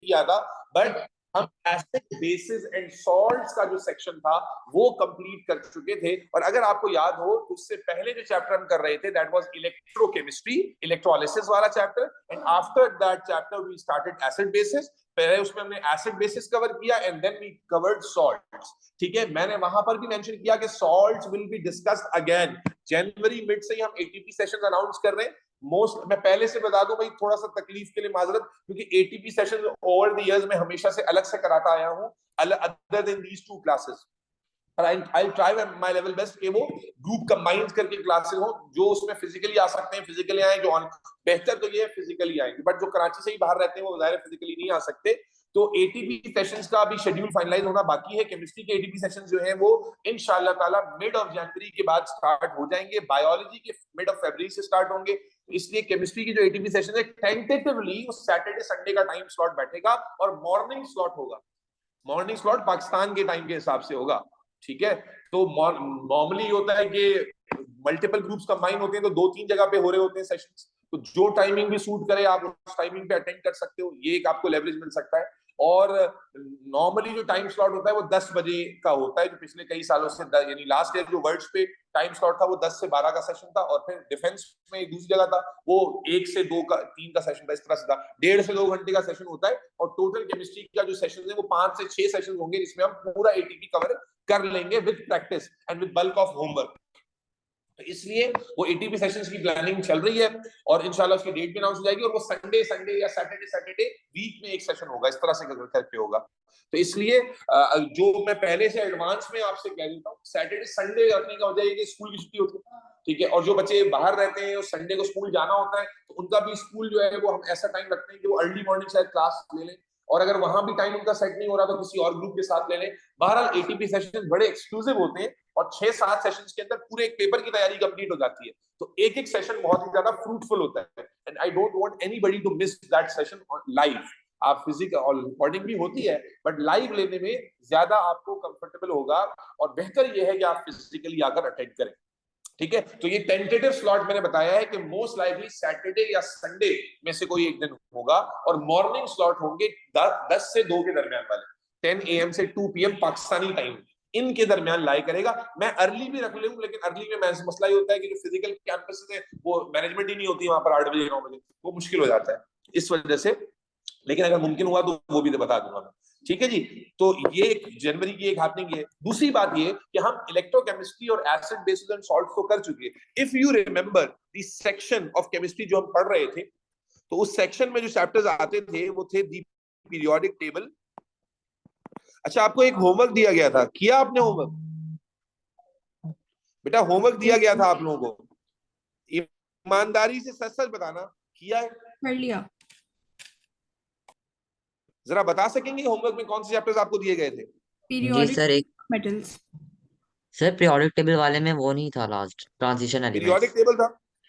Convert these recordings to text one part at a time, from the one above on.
किया था, बट हम एसिड बेसिस एंड सॉल्ट्स का जो सेक्शन था वो कंप्लीट कर चुके थे। और अगर आपको याद हो तो उससे पहले जो चैप्टर हम कर रहे थे दैट वाज इलेक्ट्रोकेमिस्ट्री, इलेक्ट्रोलिसिस वाला chapter, and after that chapter we started acid bases. पहले उसमें हमने एसिड बेसिस कवर किया and then we covered salts. ठीक है, मैंने वहां पर भी मेंशन किया कि salts will be discussed again. जनवरी मिड से ही हम एटीपी सेशन अनाउंस कर रहे हैं। मैं पहले से बता दूं भाई, थोड़ा सा तकलीफ के लिए माजरत, क्योंकि ATP session over the years में हमेशा से अलग से कराता आया हूं, other than these two classes. I'll try my level best कि वो ग्रुप कंबाइन करके क्लासेस हो, जो उसमें फिजिकली आ सकते हैं फिजिकली आए, जो बेहतर तो ये है फिजिकली आएंगे, बट जो कराची से ही बाहर रहते हैं वो जाहिर फिजिकली नहीं आ सकते। तो एटीपी सेशंस का भी शेड्यूल फाइनलाइज होना बाकी है। केमिस्ट्री के एटीपी सेशंस जो हैं वो इंशाल्लाह ताला मिड ऑफ जनवरी के बाद स्टार्ट हो जाएंगे, बायोलॉजी के मिड ऑफ फरवरी से स्टार्ट होंगे। इसलिए केमिस्ट्री की जो एटीपी सेशन है टेंटेटिवली वो सैटरडे संडे का टाइम स्लॉट बैठेगा और मॉर्निंग स्लॉट होगा। मॉर्निंग स्लॉट पाकिस्तान के टाइम के हिसाब से होगा। ठीक है, तो नॉर्मली होता है कि मल्टीपल ग्रुप्स कंबाइन होते हैं तो 2-3 जगह पे हो रहे होते हैं सेशंस, तो जो टाइमिंग भी सूट करे आप उस टाइमिंग पे अटेंड कर सकते हो, ये एक आपको लेवरेज मिल सकता है। और नॉर्मली जो टाइम स्लॉट होता है वो 10 बजे का होता है, जो पिछले कई सालों से यानी लास्ट ईयर जो वर्ड्स पे टाइम स्लॉट था वो 10 से 12 का सेशन था, और फिर डिफेंस में एक दूसरी जगह था वो 1 से 2 का 3 का सेशन था, इस तरह से था। 1.5 से 2 घंटे का सेशन होता है, और टोटल केमिस्ट्री का जो सेशन है वो 5 से 6 सेशन होंगे, जिसमें हम पूरा एटीपी कवर कर लेंगे with practice and with bulk of homework. तो इसलिए वो एटीपी सेशंस की प्लानिंग चल रही है और इंशाल्लाह उसकी डेट भी अनाउंस हो जाएगी, और वो संडे संडे या सैटरडे वीक में एक सेशन होगा, इस तरह से करके होगा। तो इसलिए जो मैं पहले से एडवांस में आपसे कह देता हूँ, सैटरडे संडे रखने का वजह है कि स्कूल की छुट्टी होती है। ठीक है, और जो बच्चे बाहर रहते हैं संडे को स्कूल जाना होता है, तो उनका भी स्कूल जो है वो हम ऐसा टाइम रखते हैं कि वो अर्ली मॉर्निंग शायद क्लास ले लें, और अगर वहां भी टाइम उनका सेट नहीं हो रहा तो किसी और ग्रुप के साथ ले लें। बहरहाल एटीपी सेशन बड़े एक्सक्लूसिव होते हैं, और 6-7 सेशंस के अंदर पूरे एक पेपर की तैयारी कंप्लीट हो जाती है। तो एक एक सेशन बहुत ही ज्यादा फ्रूटफुल होता है, and I don't want anybody to miss that session live. आप फिजिकल और रिकॉर्डिंग भी होती है, बट लाइव लेने में ज्यादा आपको कंफर्टेबल होगा, और बेहतर यह है कि आप फिजिकली आकर अटेंड करें। ठीक है, तो ये टेंटेटिव स्लॉट मैंने बताया है कि मोस्ट लाइकली सैटरडे या संडे में से कोई एक दिन होगा, और मॉर्निंग स्लॉट होंगे 10 से 2 के दरमियान वाले, 10 AM से 2 PM पाकिस्तानी टाइम, इनके दरमियान लाई करेगा। मैं अर्ली भी रख लूं, लेकिन अर्ली में मसला ये होता है कि जो फिजिकल कैंपस है वो मैनेजमेंट ही नहीं होती वहां पर 8 बजे 9 बजे, वो मुश्किल हो जाता है इस वजह से। लेकिन अगर मुमकिन हुआ तो वो भी तो बता दूंगा मैं। ठीक है जी, तो ये एक जनवरी की एक हैपनिंग है। दूसरी बात ये कि हम इलेक्ट्रोकेमिस्ट्री और एसिड बेसिस एंड सॉल्ट्स को कर चुके हैं। If you remember the section of chemistry जो हम पढ़ रहे थे, तो उस सेक्शन में जो चैप्टर्स आते थे वो थे दी पीरियोडिक टेबल। अच्छा, आपको एक होमवर्क दिया गया था, किया आपने होमवर्क? बेटा होमवर्क दिया गया था आप लोगों को, ईमानदारी से सच सच बताना, किया है? कर लिया। जरा बता सकेंगे होमवर्क में कौन से चैप्टर्स आपको दिए गए थे? जी सर, एक मेटल्स। सर पीरियोडिक टेबल वाले में वो नहीं था, last transition periodic elements. Table था।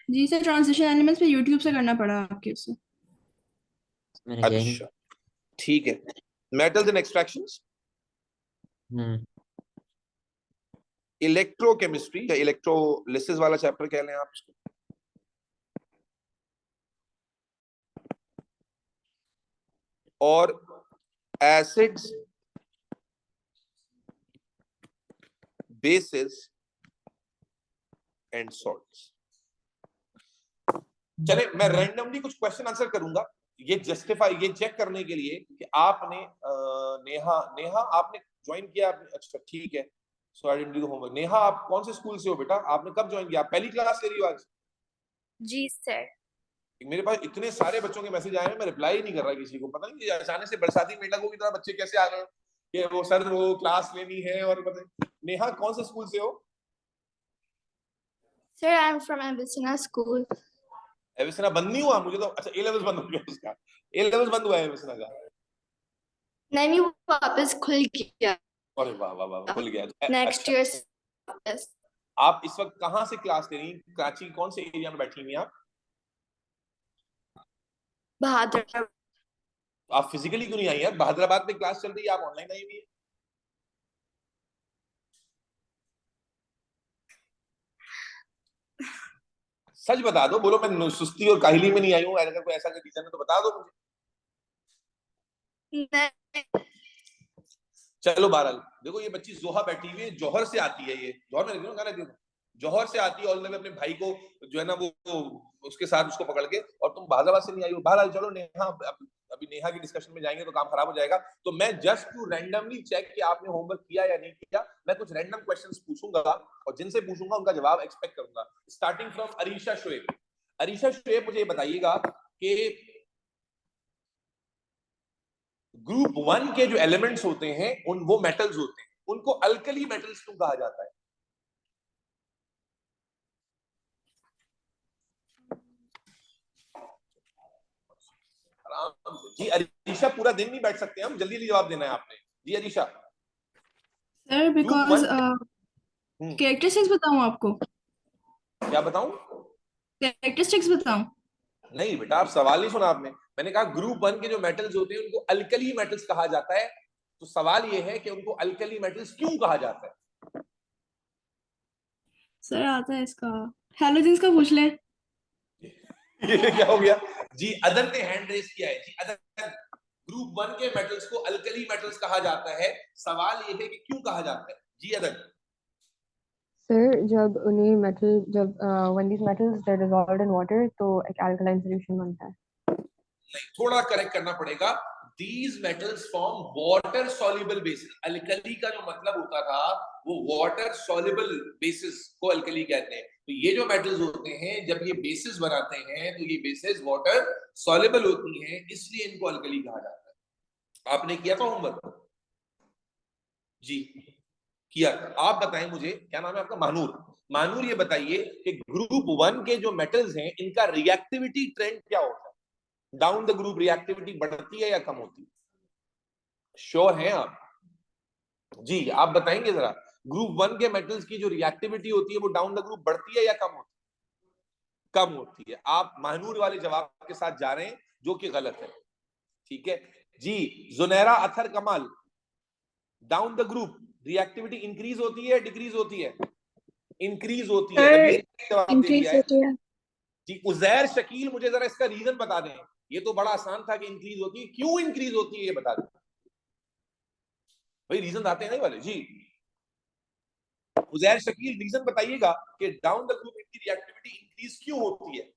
जी सर, ट्रांजिशन एलिमेंट्स पे यूट्यूब से करना पड़ा आपके उससे। मैंने किया ही अच्छा ठीक है, मेटल्स एंड एक्सट्रैक्शंस, नहीं। इलेक्ट्रोकेमिस्ट्री या इलेक्ट्रोलिसिस वाला चैप्टर कह लें आप इसको, और एसिड्स बेसिस एंड सॉल्ट्स। चले मैं रैंडमली कुछ क्वेश्चन आंसर करूंगा, ये जस्टिफाई, ये चेक करने के लिए कि आपने नेहा आपने ज्वाइन किया आपने? अच्छा ठीक है, so I didn't do the homework. Neha आप कौन से स्कूल से हो बेटा? आपने कब ज्वाइन किया? आप पहली क्लास ले रही हो आज? जी सर। मेरे पास इतने सारे बच्चों के मैसेज आए हैं, मैं रिप्लाई ही नहीं कर रहा किसी को। पता नहीं अचानक से बरसाती मेंढकों की तरह बच्चे कैसे आ गए कि वो सर वो क्लास लेनी है। और नेहा कौन से स्कूल से हो? Sir I am from एविसिना school. एविसिना बंद नहीं हुआ? मुझे तो अच्छा ए लेवल्स बंद हो गया उसका, ए लेवल्स बंद हुआ है एविसिना का? नहीं, वापस खुल गया। अरे वाह वाह वाह, खुल गया नेक्स्ट ईयर वापस। आप इस वक्त कहाँ से क्लास ले रही हैं? कराची कौन से एरिया में बैठी हुई हैं आप? बहादुर। आप फिजिकली क्यों नहीं आई यार? बहादुराबाद में क्लास चल रही है, आप ऑनलाइन आई हुई है। सच बता दो, बोलो मैं सुस्ती और काहिली में नहीं आई हूँ, अगर कोई ऐसा रीजन है तो बता दो मुझे। नहीं, चलो बहरहाल देखो, ये बच्ची जोहा बैठी हुई है, जौहर से आती है, ये जौहर में लिखी ना, जौहर से आती है और मैं अपने भाई को जो है ना वो उसके साथ उसको पकड़ के, और तुम बाजाबाद से नहीं आई हो। बहरहाल चलो नेहा, अभी नेहा की डिस्कशन में जाएंगे तो काम खराब हो जाएगा। तो मैं जस्ट टू रैंडमली चेक कि आपने होमवर्क किया या नहीं किया, मैं कुछ रैंडम क्वेश्चंस पूछूंगा और जिनसे पूछूंगा उनका जवाब एक्सपेक्ट करूंगा। Starting from Arisha Shoaib. अरीशा शुएब, मुझे बताइएगा कि ग्रुप 1 के जो एलिमेंट्स होते हैं वो मेटल्स होते हैं, उनको अल्कली मेटल्स क्यों कहा जाता है? आराम से जी अरीशा, पूरा दिन नहीं बैठ सकते हम, जल्दी जल्दी जवाब देना है आपने। जी Arisha. Sir because hmm, characteristics बताऊं आपको? क्या बताऊं? कैरेक्टरिस्टिक्स बताऊं? नहीं बेटा, आप सवाल नहीं सुना आपने। मैंने कहा ग्रुप 1 के जो मेटल्स होते हैं उनको अल्कली मेटल्स कहा जाता है। तो सवाल ये है कि उनको अल्कली मेटल्स क्यों कहा जाता है? सर आता है इसका, हैलोजेंस का पूछ लें। ये क्या हो गया जी? अदर ने हैंड रेस किया है जी। अदर, ग्रुप 1 के मेटल्स को अल्कली मेटल्स कहा जाता है, सवाल ये है कि क्यों कहा जाता है? जी अदर। सर जब उन्हें मेटल जब when these metals they're dissolved in water तो एक alkaline solution बनता है। नहीं, थोड़ा करेक्ट करना पड़ेगा। These metals form water soluble bases। Alkali का जो मतलब होता था वो वाटर soluble bases को अल्कली कहते हैं। तो ये जो मेटल्स होते हैं जब ये बेसिस बनाते हैं तो ये बेसिस वाटर soluble होती हैं, इसलिए इनको अल्कली कहा जाता है। आपने किया था होमवर्क? जी किया। आप बताएं मुझे, क्या नाम है आपका? मानूर। मानूर, ये बताइए कि ग्रुप 1 के जो मेटल्स हैं इनका रिएक्टिविटी ट्रेंड क्या होता है? डाउन द ग्रुप रिएक्टिविटी बढ़ती है या कम होती है? श्योर हैं आप? जी आप बताएंगे जरा, ग्रुप 1 के मेटल्स की जो रिएक्टिविटी होती है वो डाउन द ग्रुप बढ़ती है या कम होती है? कम होती है। आप मानूर वाले जवाब के साथ जा रहे हैं, जो कि गलत है। ठीक है जी। जुनैरा अथर कमाल, down the group reactivity increase होती है डिक्रीज होती है? इंक्रीज होती है। नबील ने जवाब दे दिया है जी। उजैर शकील, मुझे जरा इसका रीजन बता दें। ये तो बड़ा आसान था कि इंक्रीज होती है, क्यों इंक्रीज होती है ये बता दें भाई। रीजन आते हैं नहीं वाले जी। उजैर शकील, रीजन बताइएगा कि डाउन द ग्रुप इनकी रिएक्टिविटी इंक्रीज क्यों होती है?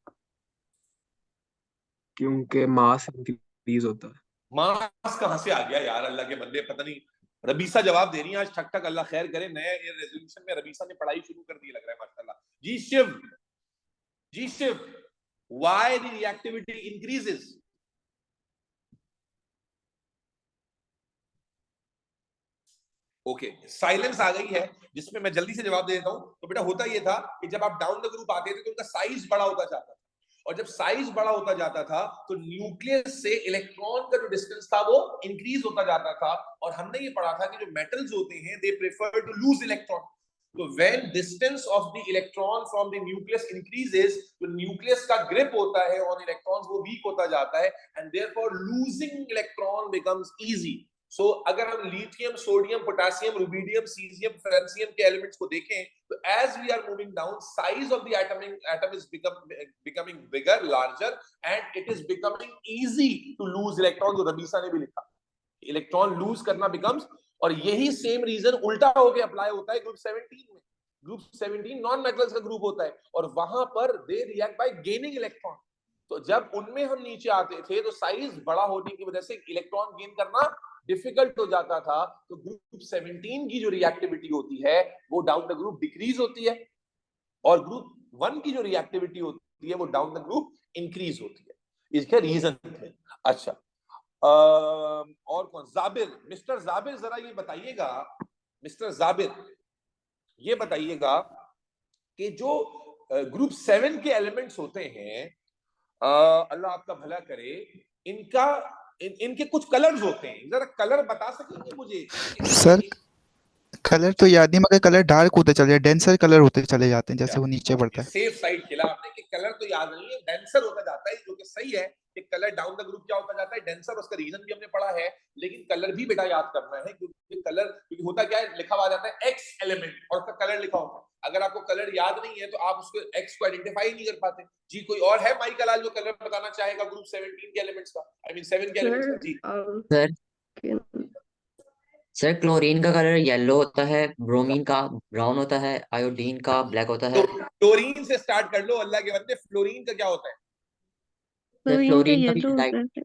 क्योंकि मास इंक्रीज होता है। मास कहां से आ गया यार, अल्लाह के बंदे, पता नहीं। रबीसा जवाब दे रही है आज ठक ठक, अल्लाह खैर करे। नए रेजोल्यूशन में रबीसा ने पढ़ाई शुरू कर दी लग रहा है माशाल्लाह। जी शिव, जी Shiv, why the reactivity increases? Okay, silence आ गई है जिसमें मैं जल्दी से जवाब दे देता हूं। तो बेटा होता ये था कि जब आप डाउन द ग्रुप आते थे तो उनका साइज बड़ा होता जाता था, और जब साइज बड़ा होता जाता था तो न्यूक्लियस से इलेक्ट्रॉन का जो डिस्टेंस था वो इंक्रीज होता जाता था। और हमने ये पढ़ा था कि जो मेटल्स होते हैं they prefer to lose electron. तो when distance of the electron from the nucleus increases, तो न्यूक्लियस का ग्रिप होता है ऑन इलेक्ट्रॉन्स वो वीक होता जाता है, and therefore losing electron becomes easy. So अगर हम lithium, sodium, potassium, rubidium, caesium, francium के एलिमेंट्स को देखें तो as we are moving down, size of the atom is becoming bigger, larger, and it is becoming easy to lose electron, जो रबीसा ने भी लिखा, इलेक्ट्रॉन लूज करना बिकम्स। और यही सेम रीजन उल्टा होके अप्लाई होता है ग्रुप 17 में। ग्रुप 17 नॉन मेटल्स का ग्रुप होता है और वहां पर they react bye gaining electron. तो जब उनमें हम नीचे आते थे तो साइज बड़ा होने की वजह से इलेक्ट्रॉन गेन करना डिफिकल्ट हो जाता था। तो ग्रुप 17 की जो रिएक्टिविटी होती है वो डाउन द ग्रुप डिक्रीज होती है, और ग्रुप 1 की जो रिएक्टिविटी होती है वो डाउन द ग्रुप इंक्रीज होती है। इसके रीजन थे। अच्छा, और कौन? जाबिर, मिस्टर जाबिर, जरा ये बताइएगा, मिस्टर जाबिर ये बताइएगा कि जो ग्रुप 7 के एलिमेंट्स होते हैं, अल्लाह आपका भला करे, इनके कुछ कलर्स होते हैं, जरा कलर बता सकेंगे मुझे? सर कलर तो याद नहीं, मगर कलर डार्क होते चले, डेंसर कलर होते चले जाते हैं जैसे वो नीचे बढ़ता है। सेफ साइड खेला आपने कि कलर तो याद नहीं है, डेंसर होता जाता है, जो कि सही है कि कलर डाउन द ग्रुप क्या होता जाता है, डेंसर। उसका रीजन भी हमने पढ़ा है, लेकिन कलर भी बेटा याद करना है, क्योंकि कलर, क्योंकि होता क्या है, लिखा हुआ जाता है एक्स एलिमेंट और उसका कलर लिखा होता है। अगर आपको कलर याद नहीं है तो आप उसको एक्स को आइडेंटिफाई नहीं कर पाते। जी कोई और है माई कलाल जो कलर बताना चाहेगा ग्रुप 17 के एलिमेंट्स का, आई मीन 7 के एलिमेंट्स का? जी सर सर क्लोरीन का कलर येलो होता है, ब्रोमीन का ब्राउन होता है, आयोडीन का ब्लैक होता तो है। क्लोरीन से स्टार्ट कर लो अल्लाह के बंदे, फ्लोरीन का क्या होता है? सर क्लोरीन का फ्लोरीन का भी येलो लाइट, होता है।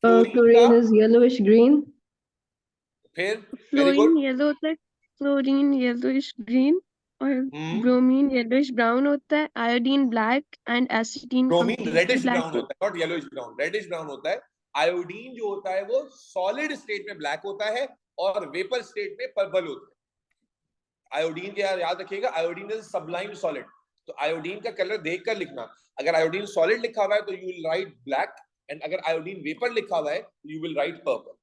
फ्लोरीन का Chlorine is yellowish green. फिर वेरी Fluorine गुड। येलो होता है, क्लोरीन येलोइश ग्रीन, और हम्म, ब्रोमीन येलोइश ब्राउन होता है, आयोडीन ब्लैक एंड एसिटीन bromine completely reddish black brown होता होता है, not yellowish brown, reddish brown होता है। आयोडीन जो होता है वो सॉलिड स्टेट में ब्लैक होता है और वेपर स्टेट में पर्पल होता है। आयोडीन के याद रखिएगा, आयोडीन इज सबलाइम सॉलिड। तो आयोडीन का कलर देखकर लिखना। अगर आयोडीन सॉलिड लिखा हुआ है तो you will write black, and अगर आयोडीन वेपर लिखा हुआ है यू विल राइट पर्पल।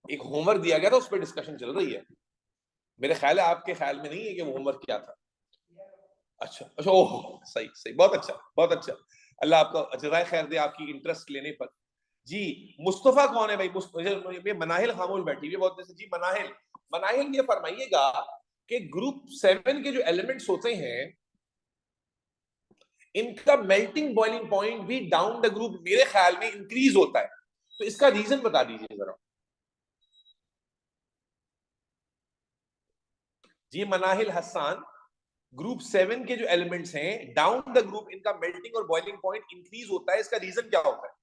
एक होमवर्क दिया गया था, उस पर डिस्कशन चल रही है। मेरे ख्याल है आपके ख्याल में नहीं है कि वो होमवर्क क्या था। अच्छा अच्छा, ओह सही सही, बहुत अच्छा बहुत अच्छा। अल्लाह आपको जज़ाए खैर दे आपकी इंटरेस्ट लेने पर। जी मुस्तफा कौन है भाई? मनाहिल खामोश बैठी हुई है बहुत देर से। जी मनाहिल, मनाहिल ये फरमाइएगा कि ग्रुप 7 के जो एलिमेंट्स होते हैं इनका मेल्टिंग बॉइलिंग पॉइंट भी डाउन द ग्रुप मेरे ख्याल में इंक्रीज होता है, तो इसका रीजन बता दीजिए जरा। जी मनाहिल हसन, ग्रुप 7 के जो एलिमेंट्स हैं डाउन द ग्रुप इनका मेल्टिंग और बॉइलिंग पॉइंट इंक्रीज होता है, इसका रीजन क्या होता है?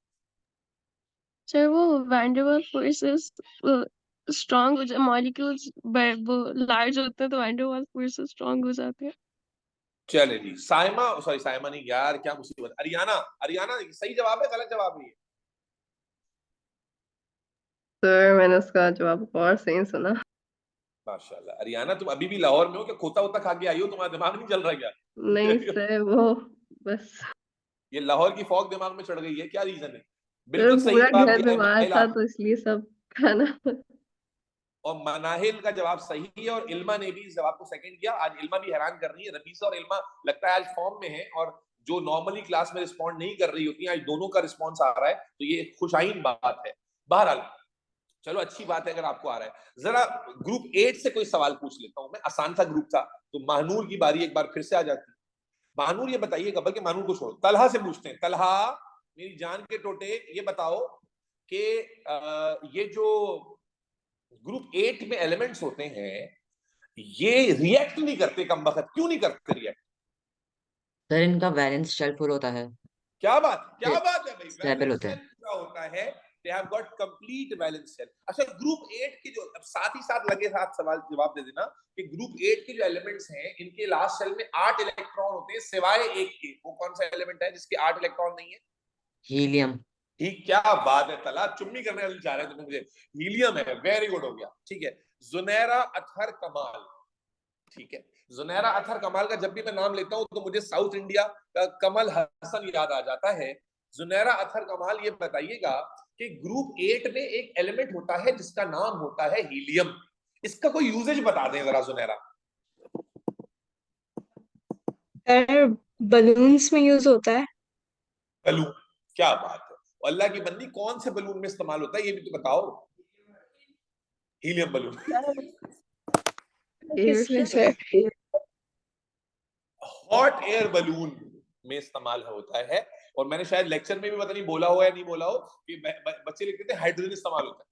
सर वो van der Waals forces strong molecules वो लार्ज होते हैं तो van der Waals forces strong हो जाते हैं। चले जी साइमा, सॉरी साइमा नहीं यार, क्या मुसीबत। अरियाना, अरियाना सही जवाब है गलत जवाब है ये? सर मैंने उसका जवाब और सही सुना। माशाल्लाह अरियाना, तुम अभी भी लाहौर में हो क्या? खोता वोता खा के आई हो? तुम्हारा दिमाग नहीं चल रहा क्या? नहीं सर वो बस ये लाहौर की फॉग दिमाग में चढ़ गई है, क्या रीजन है? सर बिल्कुल सही पूरा जवाब घर दिया है बीमार मनाहिल था आपने। तो इसलिए सब खाना। और मनाहिल का जवाब सही है, और इल्मा ने भी इस जवाब को सेकंड किया। आज इल्मा भी हैरान कर रही है। रबीसा और इल्मा लगता है आज फॉर्म में है, और जो नॉर्मली क्लास में रिस्पॉन्ड नहीं कर रही होती है, आज दोनों का रिस्पॉन्स आ रहा है, तो ये खुशाइन बात है। बहरहाल चलो अच्छी बात है अगर आपको आ रहा है। जरा ग्रुप 8 से कोई सवाल पूछ लेता हूं मैं, आसान सा ग्रुप था। तो महानूर की बारी एक बार फिर से आ जाती है। महानूर ये बताइएगा, बल्कि महानूर को छोड़ो, तलहा से पूछते हैं। तलहा मेरी जान के टोटे, ये बताओ कि ये जो ग्रुप 8 में एलिमेंट्स होते हैं ये रिएक्ट नहीं करते कम वक्त, क्यों नहीं करते रिएक्ट? सर इनका वैलेंस शेल फुल होता है, क्या बात है भाई, स्टेबल वैलेंस होते शेल हैं। पूरा होता है। They have got complete valence shell. अच्छा ग्रुप 8 के जो, अब साथ ही साथ लगे साथ सवाल जवाब दे देना कि ग्रुप 8 के जो एलिमेंट्स हैं इनके लास्ट शेल में 8 इलेक्ट्रॉन होते हैं सिवाय एक के। वो कौन सा एलिमेंट है जिसके 8 इलेक्ट्रॉन नहीं है? हीलियम। ठीक, क्या बात है तला, चुम्मी करने वाली चाह रहे थे मुझे। हीलियम है, वेरी गुड हो गया। ठीक है, जुनैरा अतहर कमाल। ठीक है, जुनैरा अतहर कमाल का जब भी मैं नाम लेता हूं तो मुझे साउथ इंडिया का कमल हसन याद आ जाता है। जुनैरा अतहर कमाल, ये बताइएगा कि ग्रुप 8 में एक एलिमेंट होता है जिसका नाम होता है हीलियम, इसका कोई यूजेज बता दें जरा जुनैरा। बलून्स में यूज होता है। बलून, क्या बात है। अल्लाह की बंदी, कौन से बलून में इस्तेमाल होता है ये भी तो बताओ। Helium balloon. किसमें सर? हॉट एयर बलून में इस्तेमाल होता है। और मैंने शायद लेक्चर में भी पता नहीं बोला हो या नहीं बोला हो कि बच्चे लिखते थे हाइड्रोजन इस्तेमाल होता है।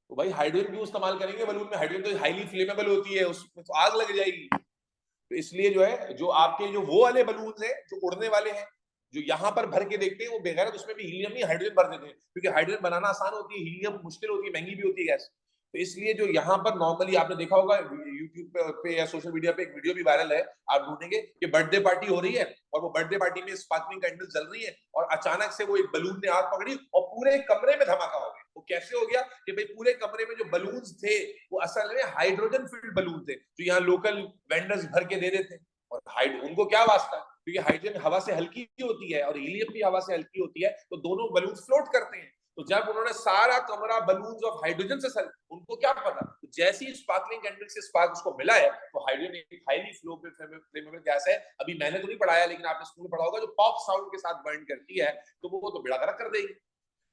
तो भाई हाइड्रोजन क्यों इस्तेमाल करेंगे बलून में? हाइड्रोजन तो हाईली फ्लेमेबल होती है, उसमें तो आग लग जाएगी। तो इसलिए जो है, जो आपके जो वो वाले बलून है जो उड़ने वाले हैं, जो यहाँ पर भर के देखते हैं, वो बेगैरत उसमें भी हीलियम नहीं हाइड्रोजन भर देते हैं, क्योंकि हाइड्रोजन बनाना आसान होती है, हीलियम मुश्किल होती है, महंगी भी होती है गैस। तो इसलिए जो यहाँ पर नॉर्मली आपने देखा होगा यूट्यूब पे या सोशल मीडिया पे एक वीडियो भी वायरल है, आप ढूंढेंगे कि बर्थडे पार्टी हो रही है और वो बर्थडे पार्टी में स्पार्कलिंग कैंडल्स जल रही है और अचानक से वो एक बलून ने आग पकड़ी और पूरे कमरे में धमाका हो गया। वो कैसे हो गया कि भाई पूरे कमरे में जो बलून्स थे वो असल में हाइड्रोजन फिल्ड बलून थे, जो यहाँ लोकल वेंडर्स भर के दे देते हैं। और उनको क्या वास्ता है, क्योंकि हाइड्रोजन हवा से हल्की होती है और हीलियम भी हवा से हल्की होती है, तो दोनों बलून फ्लोट करते हैं। तो जब उन्होंने सारा कमरा बलून्स ऑफ हाइड्रोजन से उनको क्या पता, तो जैसी स्पार्कलिंग कैंडल से स्पार्क उसको मिला है, तो हाइड्रोजन एक हाईली फ्लेमेबल गैस है। अभी मैंने तो नहीं पढ़ाया, लेकिन आपने स्कूल में पढ़ा होगा, जो पॉप साउंड के साथ बर्न करती है तो वो तो बेड़ा गर्क कर देगी।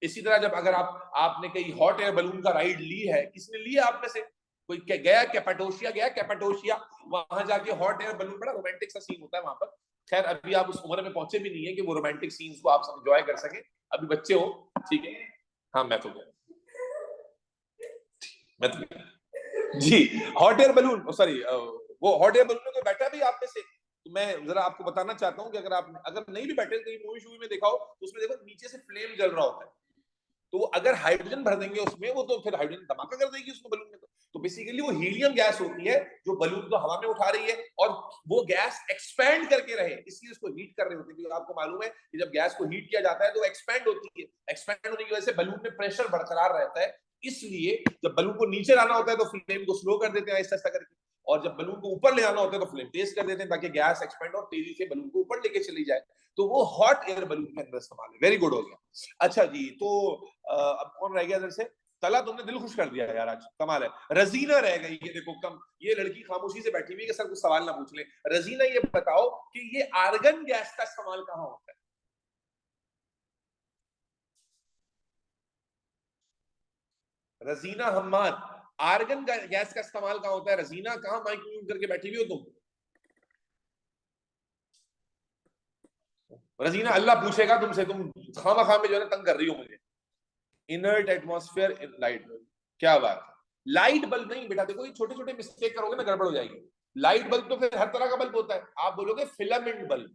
इसी तरह जब अगर आपने कहीं हॉट एयर बलून का राइड ली है, किसने लिया आप में से? कोई गया कैपाडोशिया, गया कैपाडोशिया, वहां जाके हॉट एयर बलून, बड़ा रोमांटिक सा सीन होता है वहां पर। खैर अभी आप उस उम्र में पहुंचे भी नहीं है कि वो रोमांटिक सीन्स को आप एंजॉय कर सके, अभी बच्चे हो, ठीक है। हाँ मैं तो जी हॉट एयर बलून, सॉरी वो हॉट एयर बलून में कोई बैठा भी आप में से, तो मैं जरा आपको बताना चाहता हूँ कि अगर नहीं भी बैठे, कहीं मूवी शूवी में देखा हो तो उसमें देखो नीचे से फ्लेम जल रहा होता है, तो अगर हाइड्रोजन भर देंगे उसमें, वो तो फिर हाइड्रोजन धमाका कर देगी उसको बलून में। तो बेसिकली वो हीलियम गैस होती है जो बलून को हवा में उठा रही है, और वो गैस एक्सपैंड करके रहे, इसलिए उसको हीट कर रहे होते हैं। क्योंकि आपको मालूम है कि जब गैस को हीट किया जाता है तो एक्सपैंड होती है, एक्सपैंड होने की वजह से बलून में प्रेशर बरकरार रहता है, इसलिए जब बलून को नीचे लाना होता है तो फ्लेम को स्लो कर देते हैं ऐसा ऐसा करके, और जब बलून को ऊपर ले आना होता है तो फ्लेम तेज कर देते हैं ताकि गैस एक्सपैंड और तेजी से बलून को ऊपर लेके चली जाए। तो वो हॉट एयर बलून के अंदर इस्तेमाल है। वेरी गुड हो गया। अच्छा जी, तो अब कौन रह गया इधर से? तला, तुमने दिल खुश कर दिया यार, आज कमाल है। रजीना रह गई, ये देखो कम, ये लड़की खामोशी से बैठी हुई है कि सर कुछ सवाल ना पूछ ले। रजीना ये बताओ कि ये आर्गन गैस का इस्तेमाल कहाँ होता है? रजीना हम्माद, आर्गन गैस का इस्तेमाल कहाँ होता है? रजीना कहाँ माइक म्यूट करके बैठी हुई हो तुम? रजीना अल्लाह पूछेगा तुमसे, तुम खामा खाम में जो है तंग कर रही हो मुझे। Inert atmosphere in light bulb, क्या बात है। लाइट बल्ब नहीं बेटा, देखो ये छोटे छोटे मिस्टेक करोगे ना गड़बड़ हो जाएगी। लाइट बल्ब तो फिर हर तरह का बल्ब होता है, आप बोलोगे फिलामेंट बल्ब।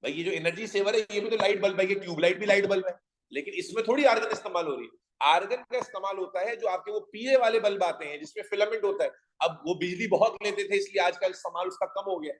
भाई ये जो एनर्जी सेवर है ये भी तो लाइट बल्ब है, ये ट्यूबलाइट भी लाइट बल्ब है, लेकिन इसमें थोड़ी आर्गन इस्तेमाल हो रही है। आर्गन का इस्तेमाल होता है जो आपके वो पीले वाले बल्ब आते हैं जिसमें फिलामेंट होता है। अब वो बिजली बहुत लेते थे इसलिए आजकल इस्तेमाल उसका कम हो गया,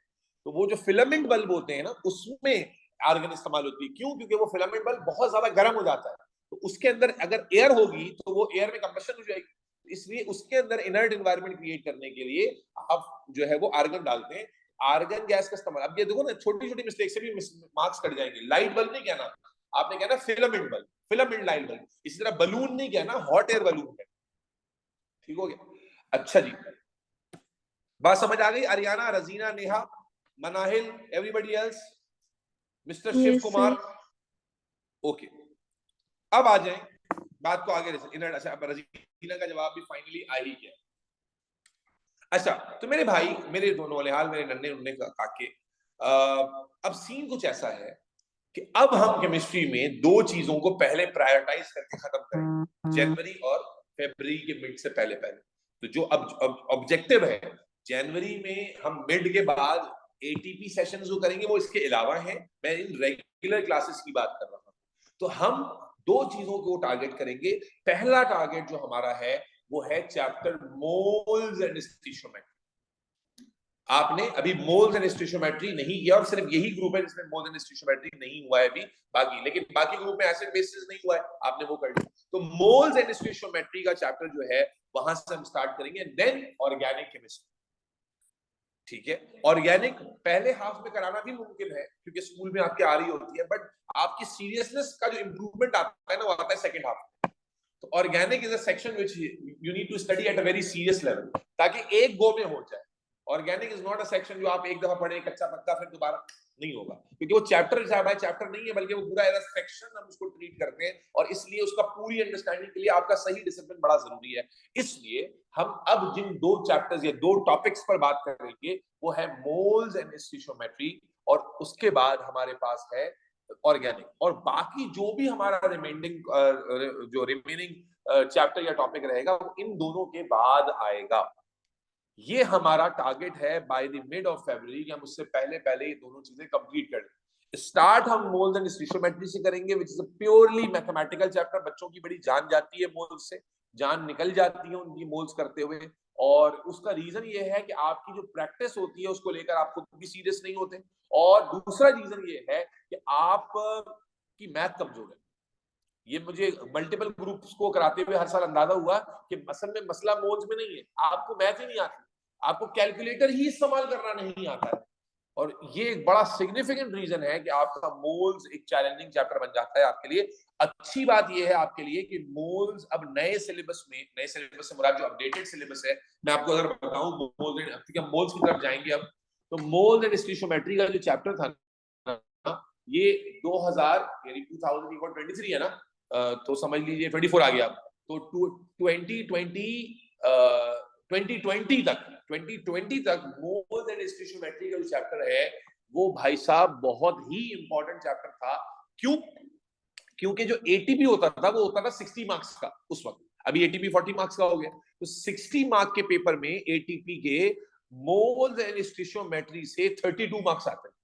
तो वो जो फिलामेंट बल्ब होते हैं ना उसमें आर्गन इस्तेमाल होती है। क्यों? क्योंकि वो फिलामेंट बल्ब बहुत ज्यादा गर्म हो जाता है, तो उसके अंदर अगर एयर होगी तो वो एयर में कंबशन हो जाएगी, इसलिए उसके अंदर इनर्ट एनवायरनमेंट क्रिएट करने के लिए आप जो है वो आर्गन डालते हैं। आर्गन गैस का इस्तेमाल, अब ये देखो ना छोटी छोटी मिस्टेक से भी मार्क्स कट जाएंगे। लाइट बल्ब नहीं कहना, आपने कहना filament bulb, filament light bulb. इसी तरह बलून नहीं कहना, हॉट एयर बलून है। ठीक हो गया? अच्छा जी, बात समझ आ गई? Ariana, Razina, Neha, Manahil, everybody else, mister Shiv Kumar, okay. अब आ जाएं बात को आगे। अच्छा, अब रजीना का जवाब भी फाइनली आ ही गया। अच्छा, तो मेरे भाई, मेरे दोनों वाले हाल, मेरे नन्हे उन्ने काके, अब सीन कुछ ऐसा है कि अब हम केमिस्ट्री में दो चीजों को पहले प्रायोरिटाइज करके खत्म करेंगे, जनवरी और फरवरी के मिड से पहले पहले। तो जो अब ऑब्जेक्टिव है, जनवरी में हम मिड के बाद एटीपी सेशन जो करेंगे वो इसके अलावा है, मैं इन रेगुलर क्लासेस की बात कर रहा हूं। तो हम दो चीजों को टारगेट करेंगे। पहला टारगेट जो हमारा है वो है चैप्टर मोल्स एंड स्टीशियोमेट्री। आपने अभी मोल्स एंड स्टीशियोमेट्री नहीं किया, और सिर्फ यही ग्रुप है जिसमें मोल्स एंड स्टीशियोमेट्री नहीं हुआ है अभी, बाकी लेकिन बाकी ग्रुप में एसिड बेसिस नहीं हुआ है, आपने वो कर लिया। तो मोल्स एंड स्टीशियोमेट्री का चैप्टर जो है वहां से हम स्टार्ट करेंगे। देन ऑर्गेनिक केमिस्ट्री, ठीक है। ऑर्गेनिक पहले हाफ में कराना भी मुमकिन है क्योंकि स्कूल में आपकी आ रही होती है, बट आपकी सीरियसनेस का जो इंप्रूवमेंट आता है ना वो आता है सेकंड हाफ में। तो organic is a section which you need to study at a very serious level, ताकि एक गो में हो जाए। Organic is not a section जो आप एक दफा पढ़े कच्चा पक्का फिर दोबारा नहीं होगा, क्योंकि वो चैप्टर बाय चैप्टर नहीं है, बल्कि वो पूरा एज अ सेक्शन हम उसको ट्रीट करते हैं, और इसलिए उसका पूरी अंडरस्टैंडिंग के लिए आपका सही डिसिप्लिन बड़ा जरूरी है। इसलिए हम अब जिन दो चैप्टर्स या दो टॉपिक्स पर बात करेंगे वो है मोल्स एंड स्टीशियोमेट्री, और उसके बाद हमारे पास है ऑर्गेनिक, और बाकी जो भी हमारा रिमेनिंग चैप्टर या टॉपिक रहेगा वो इन दोनों के बाद आएगा। ये हमारा टारगेट है by the mid of February कि हम उससे पहले पहले ये दोनों चीजें कंप्लीट कर लें। स्टार्ट हम मोल्स एंड स्टीशियोमेट्री से करेंगे, which is a purely mathematical chapter. बच्चों की बड़ी जान जाती है मोल्स से, जान निकल जाती है उनकी मोल्स करते हुए, और उसका रीजन ये है कि आपकी जो प्रैक्टिस होती है उसको लेकर आप खुद भी सीरियस नहीं होते, और दूसरा रीजन ये है कि आप की मैथ कमजोर है। ये मुझे मल्टीपल ग्रुप्स को कराते हुए हर साल अंदाजा हुआ कि असल में मसला मोल्स में नहीं है, आपको मैथ ही नहीं आती, आपको कैलकुलेटर ही इस्तेमाल करना नहीं आता है, और ये एक बड़ा सिग्निफिकेंट रीजन है कि आपका मोल्स एक चैलेंजिंग चैप्टर बन जाता है आपके लिए। अच्छी बात यह है आपके लिए कि मोल्स अब नए सिलेबस से मुराद जो अपडेटेड सिलेबस है, मैं आपको अगर बताऊं मोल्स, क्योंकि हम मोल्स की तरफ जाएंगे अब, तो मोल्स एंड स्टीशियोमेट्री का जो चैप्टर था ना, ये 2000 यानी 2023 है ना, तो समझ लीजिए 24 आ गया, तो 2020 2020 तक मोल्स एंड स्टोइचियोमेट्री का जो चैप्टर है वो भाई साहब बहुत ही इंपॉर्टेंट चैप्टर था। क्यों? क्योंकि जो एटीपी होता था वो होता था 60 मार्क्स का उस वक्त, अभी एटीपी 40 मार्क्स का हो गया। तो 60 मार्क के पेपर में एटीपी के मोल्स एंड स्टोइचियोमेट्री से 32 मार्क्स आते हैं,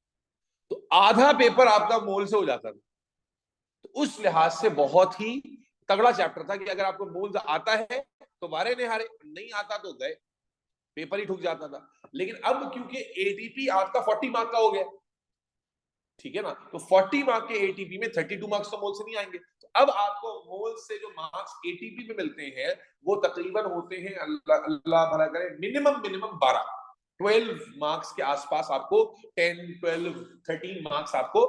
तो आधा पेपर आपका मोल से हो जाता था। तो उस लिहाज से बहुत ही तगड़ा चैप्टर था कि अगर आपको मोल्स आता है तो वारे ने हारे, नहीं आता तो गए, पेपर ही ठुक जाता था। लेकिन अब क्योंकि एटीपी आपका 40 मार्क का हो गया, ठीक है ना, तो 40 मार्क के एटीपी में 32 मार्क्स तो मोल से नहीं आएंगे। तो अब आपको मोल से जो मार्क्स एटीपी में मिलते हैं वो तकरीबन होते हैं, अल्लाह भला करे, मिनिमम 12 मार्क्स के आसपास आपको 10, 12, 13 मार्क्स आपको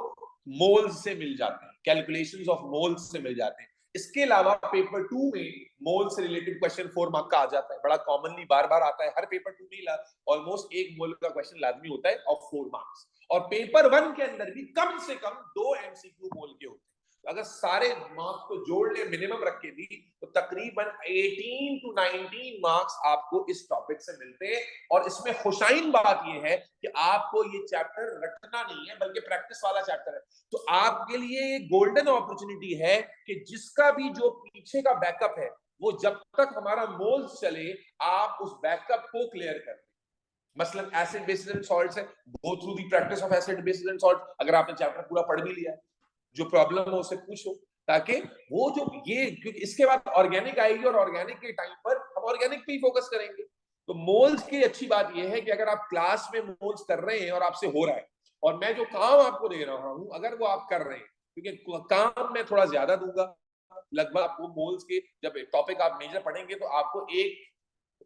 मोल्स से मिल जाते हैं, कैलकुलेशंस ऑफ मोल्स से मिल जाते हैं। इसके अलावा पेपर 2 में मोल से रिलेटेड क्वेश्चन 4 मार्क का आ जाता है, बड़ा कॉमनली बार बार आता है, हर पेपर 2 में ऑलमोस्ट एक मोल का क्वेश्चन लाजमी होता है ऑफ 4 मार्क्स। और पेपर 1 के अंदर भी कम से कम 2 एमसीक्यू मोल के होते हैं। तो अगर सारे मार्क्स को जोड़ ले, मिनिमम रख के भी, तो तकरीबन 18 to 19 मार्क्स आपको इस टॉपिक से मिलते हैं। और इसमें खुशाइन बात यह है कि आपको ये चैप्टर रटना नहीं है बल्कि प्रैक्टिस वाला चैप्टर है। तो आपके लिए ये गोल्डन अपॉर्चुनिटी है कि जिसका भी जो पीछे का बैकअप है वो जब तक हमारा मोल्स चले आप उस बैकअप को क्लियर करें। मसलन एसिड बेसिस एंड सॉल्ट्स है, go through the practice of acid basis and salt. अगर आपने चैप्टर पूरा पढ़ भी लिया है, जो प्रॉब्लम हो उसे पूछो, ताकि वो जो ये, क्योंकि इसके बाद ऑर्गेनिक आएगी और ऑर्गेनिक के टाइम पर हम ऑर्गेनिक पे ही फोकस करेंगे। तो मोल्स की अच्छी बात यह है कि अगर आप क्लास में मोल्स कर रहे हैं और आपसे हो रहा है, और मैं जो काम आपको दे रहा हूं अगर वो आप कर रहे हैं, क्योंकि काम मैं थोड़ा ज्यादा दूंगा, लगभग आपको मोल्स के जब टॉपिक आप मेजर पढ़ेंगे तो आपको एक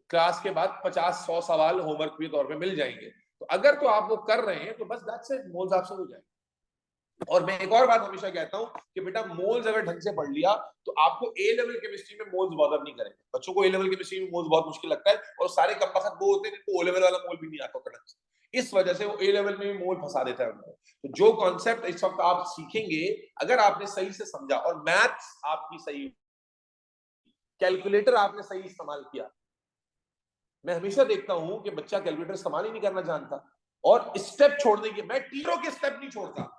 क्लास के बाद 50-100 सवाल होमवर्क के तौर पे मिल जाएंगे। तो अगर तो आप वो कर रहे हैं तो बस दैट्स इट, मोल्स आपसे हो जाएंगे। और मैं एक और बात हमेशा कहता हूं कि बेटा मोल्स अगर ढंग से पढ़ लिया तो आपको ए लेवल केमिस्ट्री में मोल्स बॉदर नहीं करेंगे। बच्चों को ए लेवल केमिस्ट्री में मोल्स बहुत मुश्किल लगता है, और सारे कम वो होते हैं जिनको ओ लेवल वाला मोल भी नहीं आता ढंग से, इस वजह से वो ए लेवल में भी मोल फंसा देता है उनको। तो जो कॉन्सेप्ट इस वक्त आप सीखेंगे, अगर आपने सही से समझा और मैथ्स आपकी सही, कैलकुलेटर आपने सही इस्तेमाल किया। मैं हमेशा देखता हूं कि बच्चा कैलकुलेटर इस्तेमाल ही नहीं करना जानता, और स्टेप छोड़ने की, मैं टीरों के स्टेप नहीं छोड़ता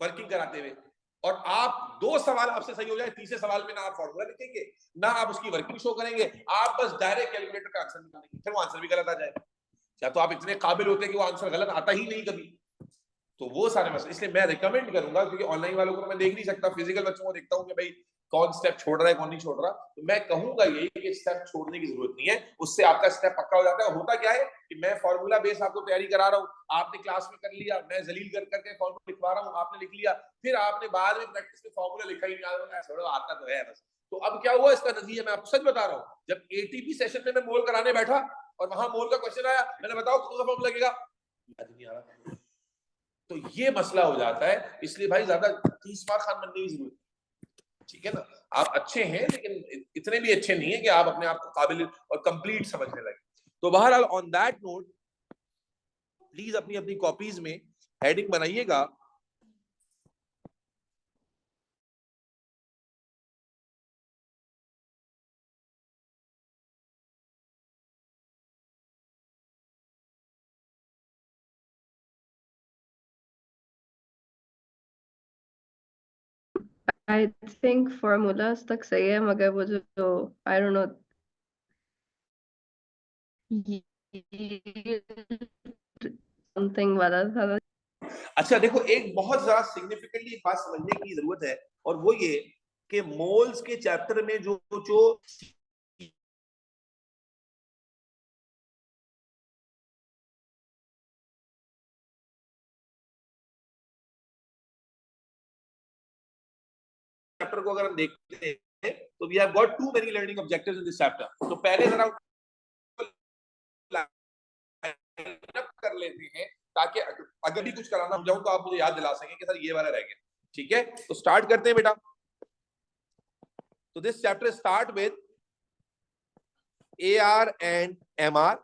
वर्किंग कराते हुए। और आप 2 सवाल आपसे सही हो जाए, तीसरे सवाल में ना आप फॉर्मूला लिखेंगे ना आप उसकी वर्किंग शो करेंगे, आप बस डायरेक्ट कैलकुलेटर का आंसर निकालेंगे, फिर वो आंसर भी गलत आ जाएगा। या तो आप इतने काबिल होते हैं कि वो आंसर गलत आता ही नहीं कभी। तो वो सारे मसले, इसलिए मैं रिकमेंड करूंगा, क्योंकि ऑनलाइन वालों को मैं देख नहीं सकता, फिजिकल बच्चों को देखता हूँ कि भाई कौन स्टेप छोड़ रहा है कौन नहीं छोड़ रहा, तो मैं कहूंगा यही कि स्टेप छोड़ने की जरूरत नहीं है, उससे आपका स्टेप पक्का हो जाता है। होता क्या है कि मैं फॉर्मूला बेस आपको तैयारी करा रहा हूँ, आपने क्लास में कर लिया, मैं जलील कर करके फॉर्मूला लिखवा रहा हूँ, आपने लिख लिया, फिर आपने बाद में प्रैक्टिस में फॉर्मूला लिखा ही नहीं, आता तो है बस। तो अब क्या हुआ इसका नतीजा, मैं आपको सच बता रहा हूँ, जब एटीपी सेशन में मैं मोल कराने बैठा और वहां मोल का क्वेश्चन आया, मैंने बताओ कौन सा फॉर्मूला लगेगा, याद नहीं आ रहा। तो ये मसला हो जाता है, इसलिए भाई ज्यादा 30 मार्क खान बनने की जरूरत, ठीक है ना। आप अच्छे हैं लेकिन इतने भी अच्छे नहीं है कि आप अपने आप को काबिल और कंप्लीट समझने लगे। तो बहरहाल ऑन दैट नोट प्लीज अपनी अपनी कॉपीज में हेडिंग बनाइएगा, I think formulas तक सही है, मगर वो जो I don't know something वाला था। अच्छा देखो, एक बहुत ज्यादा सिग्निफिकेंटली बात समझने की जरूरत है, और वो ये कि मोल्स के चैप्टर में जो चैप्टर को अगर हम देखते हैं तो we have got too many learning objectives in this chapter. तो पहले जरा कर लेते हैं ताकि अगर भी कुछ कराना हो जाऊं तो आप मुझे याद दिला सकें कि सर ये वाला रह गया, ठीक है। तो स्टार्ट करते हैं बेटा। तो this chapter start with AR and MR,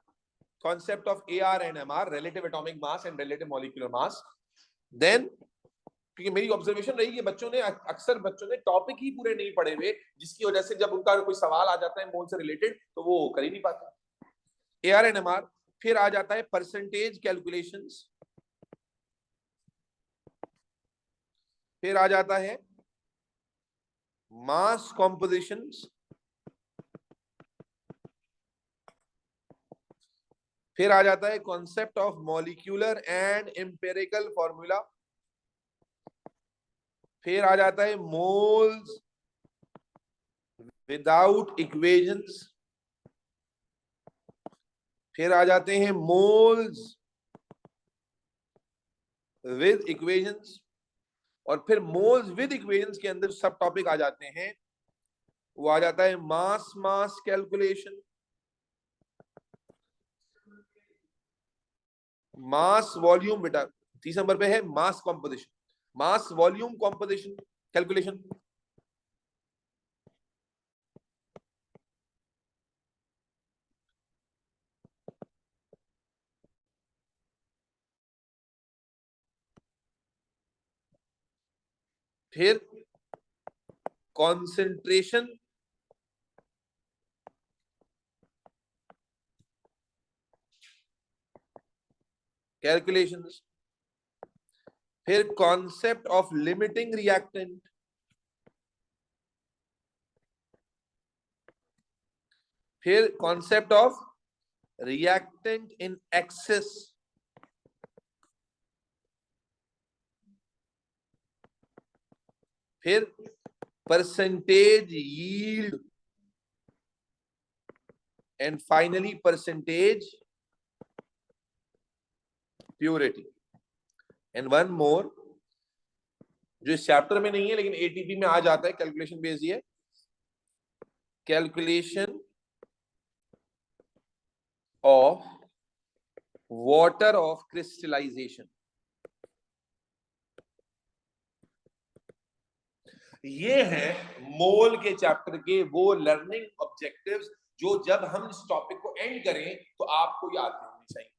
concept of AR and MR, relative atomic mass and relative molecular mass. Then क्योंकि मेरी ऑब्जर्वेशन रही कि बच्चों ने अक्सर बच्चों ने टॉपिक ही पूरे नहीं पढ़े हुए, जिसकी वजह से जब उनका कोई सवाल आ जाता है मोल से रिलेटेड तो वो कर ही नहीं पाते। AR and MR। फिर आ जाता है परसेंटेज कैलकुलेशंस, फिर आ जाता है मास कॉम्पोजिशंस, फिर आ जाता है concept of molecular and empirical formula, फिर आ जाता है मोल्स विदाउट इक्वेशंस, फिर आ जाते हैं मोल्स विद इक्वेशंस, और फिर मोल्स विद इक्वेशंस के अंदर सब टॉपिक आ जाते हैं, वो आ जाता है मास कैलकुलेशन, मास वॉल्यूम, बेटा 30 नंबर पे है mass composition, mass volume composition calculation, फिर कॉन्सेंट्रेशन कैलकुलेशंस, फिर कॉन्सेप्ट ऑफ लिमिटिंग रिएक्टेंट, फिर concept of reactant in excess, फिर percentage yield, and finally percentage purity. And one more जो इस चैप्टर में नहीं है लेकिन ATP में आ जाता है, कैलकुलेशन बेस्ड, ये calculation of water of crystallization. ये है मोल के चैप्टर के वो लर्निंग ऑब्जेक्टिव्स जो जब हम इस टॉपिक को एंड करें तो आपको याद होनी चाहिए।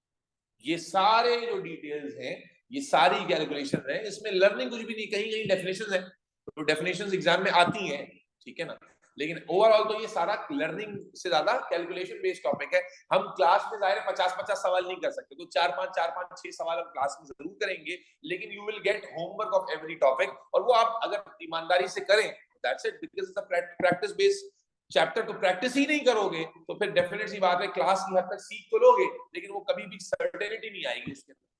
ये सारे जो डिटेल्स हैं, ये सारी कैलकुलेशन है, इसमें लर्निंग कुछ भी नहीं, कहीं कहीं डेफिनेशन है तो डेफिनेशन एग्जाम में आती हैं, ठीक है ना, लेकिन ओवरऑल तो ये सारा लर्निंग से ज्यादा कैलकुलेशन बेस्ड टॉपिक है। हम क्लास में जाहिर 50-50 सवाल नहीं कर सकते, तो 4-5 6 सवाल हम क्लास में जरूर करेंगे, लेकिन you will get homework of every topic, और वो आप अगर ईमानदारी से करें that's it, because it's a practice based chapter. तो प्रैक्टिस ही नहीं करोगे तो फिर डेफिनेट सी बात है क्लास की हद तक सीख तो लोगे लेकिन वो कभी भी सर्टेनिटी नहीं आएगी इसके अंदर।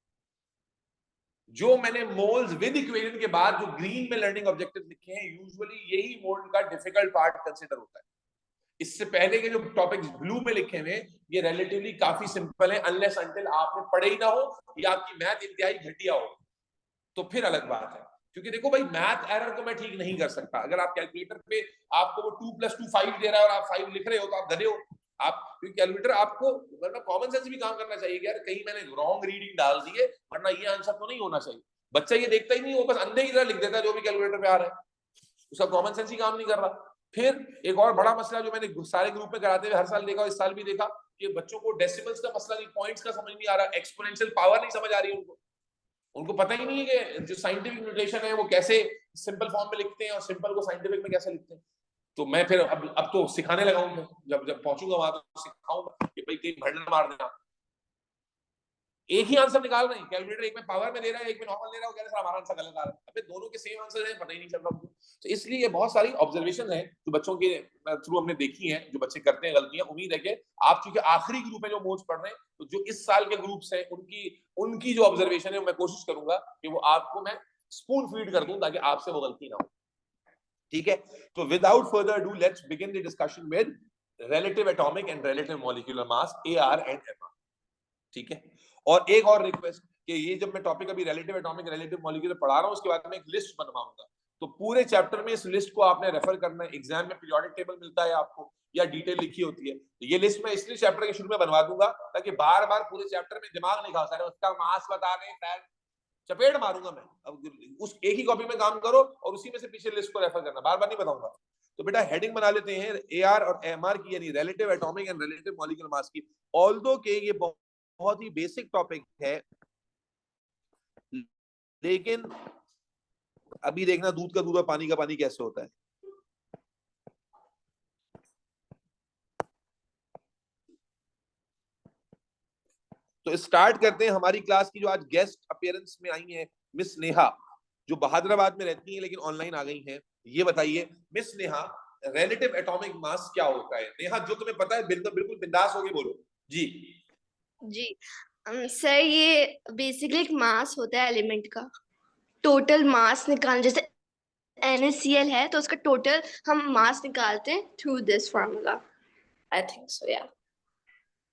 जो मैंने मोल्स विद इक्वेशन के बाद जो ग्रीन में लर्निंग ऑब्जेक्टिव लिखे हैं, यूजुअली यही मोल का डिफिकल्ट पार्ट कंसीडर होता है। इससे पहले के जो टॉपिक्स ब्लू में लिखे हुए ये रिलेटिवली काफी सिंपल है, अनलेस अंटिल आपने पढ़े ही ना हो या आपकी मैथ इंतहाई घटिया हो, तो फिर अलग बात है। क्योंकि देखो भाई, मैथ एरर को मैं ठीक नहीं कर सकता। अगर आप कैलकुलेटर पे आपको वो 2 + 2 5 दे रहा है और आप 5 लिख रहे हो तो आप गधे हो। आप क्योंकि कैलकुलेटर आपको वरना कॉमन सेंस भी काम करना चाहिए कि यार कहीं मैंने रॉन्ग रीडिंग डाल दी है, वरना ये आंसर तो नहीं होना चाहिए। बच्चा ये देखता ही नहीं, वो बस अंधे की तरह लिख देता है जो भी कैलकुलेटर पे आ रहा है, उसका कॉमन सेंस ही काम नहीं कर रहा। फिर एक और बड़ा मसला जो मैंने सारे ग्रुप में कराते हुए हर साल देखा, इस साल भी देखा, कि बच्चों को डेसिमल्स का मसला नहीं, पॉइंट्स का समझ नहीं आ रहा, एक्सपोनेंशियल पावर नहीं समझ आ रही उनको पता ही नहीं है कि जो साइंटिफिक नोटेशन है वो कैसे सिंपल फॉर्म में लिखते हैं और सिंपल को साइंटिफिक में कैसे लिखते हैं। तो मैं फिर अब तो सिखाने लगा हूं, जब पहुंचूंगा वहां तो सिखाऊंगा कि भाई कहीं भड़ना मार देना। एक ही आंसर निकाल रहे हैं, कैलकुलेटर एक में पावर में दे रहा है, एक में नॉर्मल दे रहा है, कह रहा है हमारा आंसर गलत आ रहा है। अबे दोनों के सेम आंसर है, पता ही नहीं चल रहा उनको। तो इसलिए बहुत सारी ऑब्जर्वेशन है जो बच्चों के थ्रू हमने देखी है, जो बच्चे करते हैं गलतियां। उम्मीद है कि आप चूंकि आखिरी ग्रुप है जो मोड्स पढ़ रहे हैं, तो जो इस साल के ग्रुप्स हैं उनकी जो ऑब्जर्वेशन है मैं कोशिश करूंगा कि वो आपको मैं स्पून फीड कर दूं ताकि आपसे वो गलती ना हो। ठीक है, तो without further do let's begin the discussion with relative atomic and relative molecular mass AR and MR। ठीक है, और एक और रिक्वेस्ट कि ये जब मैं टॉपिक अभी रिलेटिव एटॉमिक रिलेटिव मॉलिक्यूलर पढ़ा रहा हूं, उसके बाद मैं एक लिस्ट बनवाऊंगा, तो पूरे चैप्टर में इस लिस्ट को आपने रेफर करना है। एग्जाम में पीरियोडिक टेबल मिलता है आपको या डिटेल लिखी होती है, तो ये लिस्ट मैं इसलिए चैप्टर के शुरू में बनवा दूंगा ताकि बार बार पूरे चैप्टर में दिमाग नहीं खा सकता, उसका मास बता दें, चपेट मारूंगा मैं। अब उस एक ही कॉपी में काम करो और उसी में से पीछे लिस्ट को रेफर करना, बार बार नहीं बताऊंगा। तो बेटा हेडिंग बना लेते हैं AR और MR की, यानी relative atomic and relative molecular मास की। ऑल्दो के ये बहुत ही बेसिक टॉपिक है, लेकिन अभी देखना दूध का दूध और पानी का पानी कैसे होता है। तो स्टार्ट करते हैं हमारी क्लास की, जो आज गेस्ट अपीयरेंस में आई हैं, मिस नेहा, जो बहादुराबाद में रहती हैं लेकिन ऑनलाइन आ गई हैं। ये बताइए मिस नेहा, रिलेटिव एटॉमिक मास क्या होता है? नेहा, जो तुम्हें पता है बिल्कुल बिंदास होके बोलो जी। जी सर, ये बेसिकली एक मास होता है एलिमेंट का, टोटल मास निकाल, जैसे NaCl है तो उसका टोटल हम मास निकालते हैं through this formula. I think so या।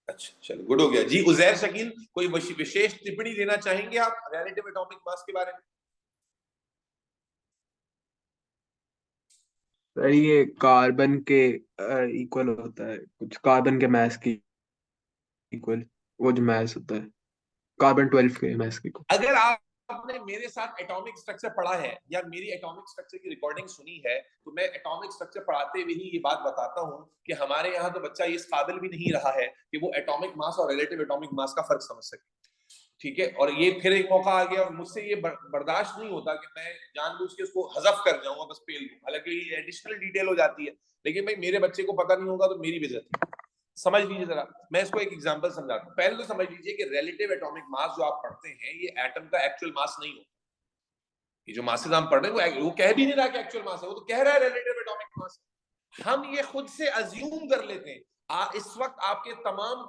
अच्छा चलो, गुड हो गया जी। उजैर शकील, कोई विशेष टिप्पणी देना चाहेंगे आप रिलेटिव एटॉमिक मास के बारे में? सर ये कार्बन के इक्वल होता है, कुछ कार्बन के मास की इक्वल, वो जो मास होता है कार्बन 12 के मास की। अगर आपने मेरे साथ एटॉमिक स्ट्रक्चर पढ़ा है या मेरी एटॉमिक स्ट्रक्चर की रिकॉर्डिंग सुनी है, तो मैं एटॉमिक स्ट्रक्चर पढ़ाते हुए ही ये बात बताता हूं कि हमारे यहाँ तो बच्चा इस काबिल भी नहीं रहा है कि वो एटॉमिक मास और रिलेटिव एटॉमिक मास का फर्क समझ सके। ठीक है, और ये फिर एक मौका आ गया और मुझसे ये बर्दाश्त नहीं होता कि मैं जानबूझ के उसको हज़फ कर जाऊं, बस फेल दूं। हालांकि ये एडिशनल डिटेल हो जाती है, लेकिन भाई मेरे बच्चे को पता नहीं होगा तो मेरी बेइज्जती। समझ लीजिए जरा, मैं इसको एक एग्जांपल समझाता हूं। पहले तो समझ लीजिए कि रिलेटिव एटॉमिक मास जो आप पढ़ते हैं, ये एटम का एक्चुअल मास नहीं होता। ये जो मासेस हम पढ़ रहे हैं वो कह भी नहीं रहा कि एक्चुअल मास है, वो तो कह रहा है रिलेटिव एटॉमिक मास। हम ये खुद से अज्यूम कर लेते हैं। इस वक्त आपके तमाम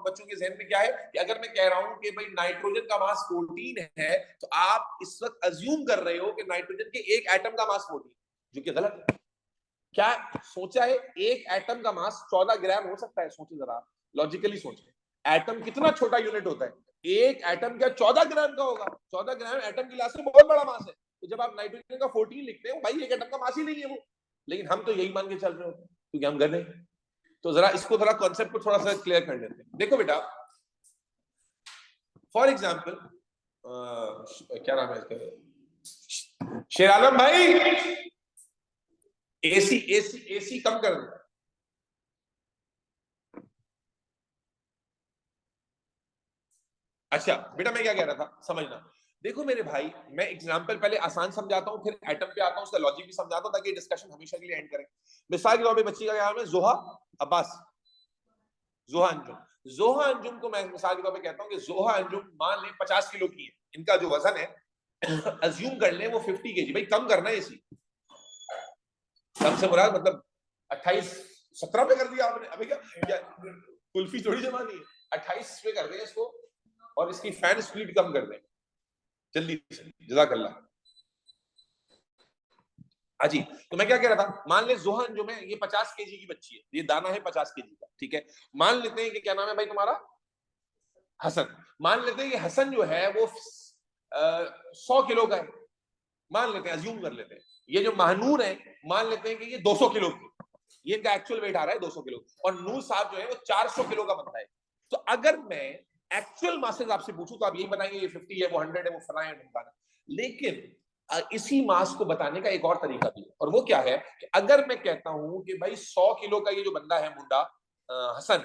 बच्चों के जहन में क्या है कि अगर मैं कह रहा हूं कि भाई नाइट्रोजन का मास 14 है, तो आप इस वक्त अज्यूम कर रहे हो कि नाइट्रोजन के एक एटम का मास 14, जो कि गलत है। क्या सोचा है? एक एटम का मास 14 ग्राम हो सकता है? सोचो जरा, लॉजिकली सोचो, एटम कितना छोटा यूनिट होता है, एक एटम क्या 14 ग्राम का होगा? 14 ग्राम एटम की क्लास में बहुत बड़ा मास है। तो जब आप नाइट्रोजन का 14 लिखते हो, भाई एक एटम का मास ही नहीं है वो, लेकिन हम तो यही मान के चल रहे होते हैं क्योंकि हम गधे हैं। तो जरा इसको थोड़ा कॉन्सेप्ट को थोड़ा सा क्लियर कर लेते हैं। देखो बेटा, फॉर एग्जाम्पल क्या नाम है इसका, शेर आलम भाई, एसी कम कर दो। अच्छा बेटा, मैं क्या कह रहा था समझना। देखो मेरे भाई, मैं एग्जांपल पहले आसान समझाता हूं, फिर एटम पे आता हूं, उसका लॉजिक भी समझाता हूं, ताकि डिस्कशन हमेशा के लिए एंड करें। मिसाल के तौर पे बच्ची का नाम है जोहा अब्बास, जोहा अंजुम। जोहा अंजुम को मैं मिसाल के तौर पे कहता हूं कि जोहा अंजुम मान लें 50 किलो की है, इनका जो वजन है अज्यूम कर लें वो 50 kg। भाई कम करना है इसी, कम से मुराद मतलब 28 17 पे कर दिया आपने। अभी क्या कुल्फी थोड़ी जमानी है, 28 पे कर दें इसको, और इसकी फैन स्पीड कम कर दें जल्दी से, जज़ाकल्लाह। हाँ जी, तो मैं क्या कह रहा था, मान ले जोहन जो मैं, ये 50 kg की बच्ची है, ये दाना है 50 kg का, ठीक है। मान लेते हैं कि क्या नाम है भाई तुम्हारा, हसन। मान लेते हैं कि हसन जो है वो 100 किलो का है, मान लेते हैं, अज्यूम कर लेते हैं। ये जो महानूर है, मान लेते हैं कि ये 200 किलो की, ये इनका एक्चुअल वेट आ रहा है 200 किलो, और नूर साहब जो है वो 400 किलो का बनता है। तो अगर मैं एक्चुअल मासेस आपसे पूछूं तो आप यही बताएंगे ये 50 है, वो 100 है, वो फलाना है, ढमकाना। लेकिन इसी मास को बताने का एक और तरीका भी है, और वो क्या है कि अगर मैं कहता हूं कि भाई 100 किलो का ये जो बंदा है मुंडा हसन,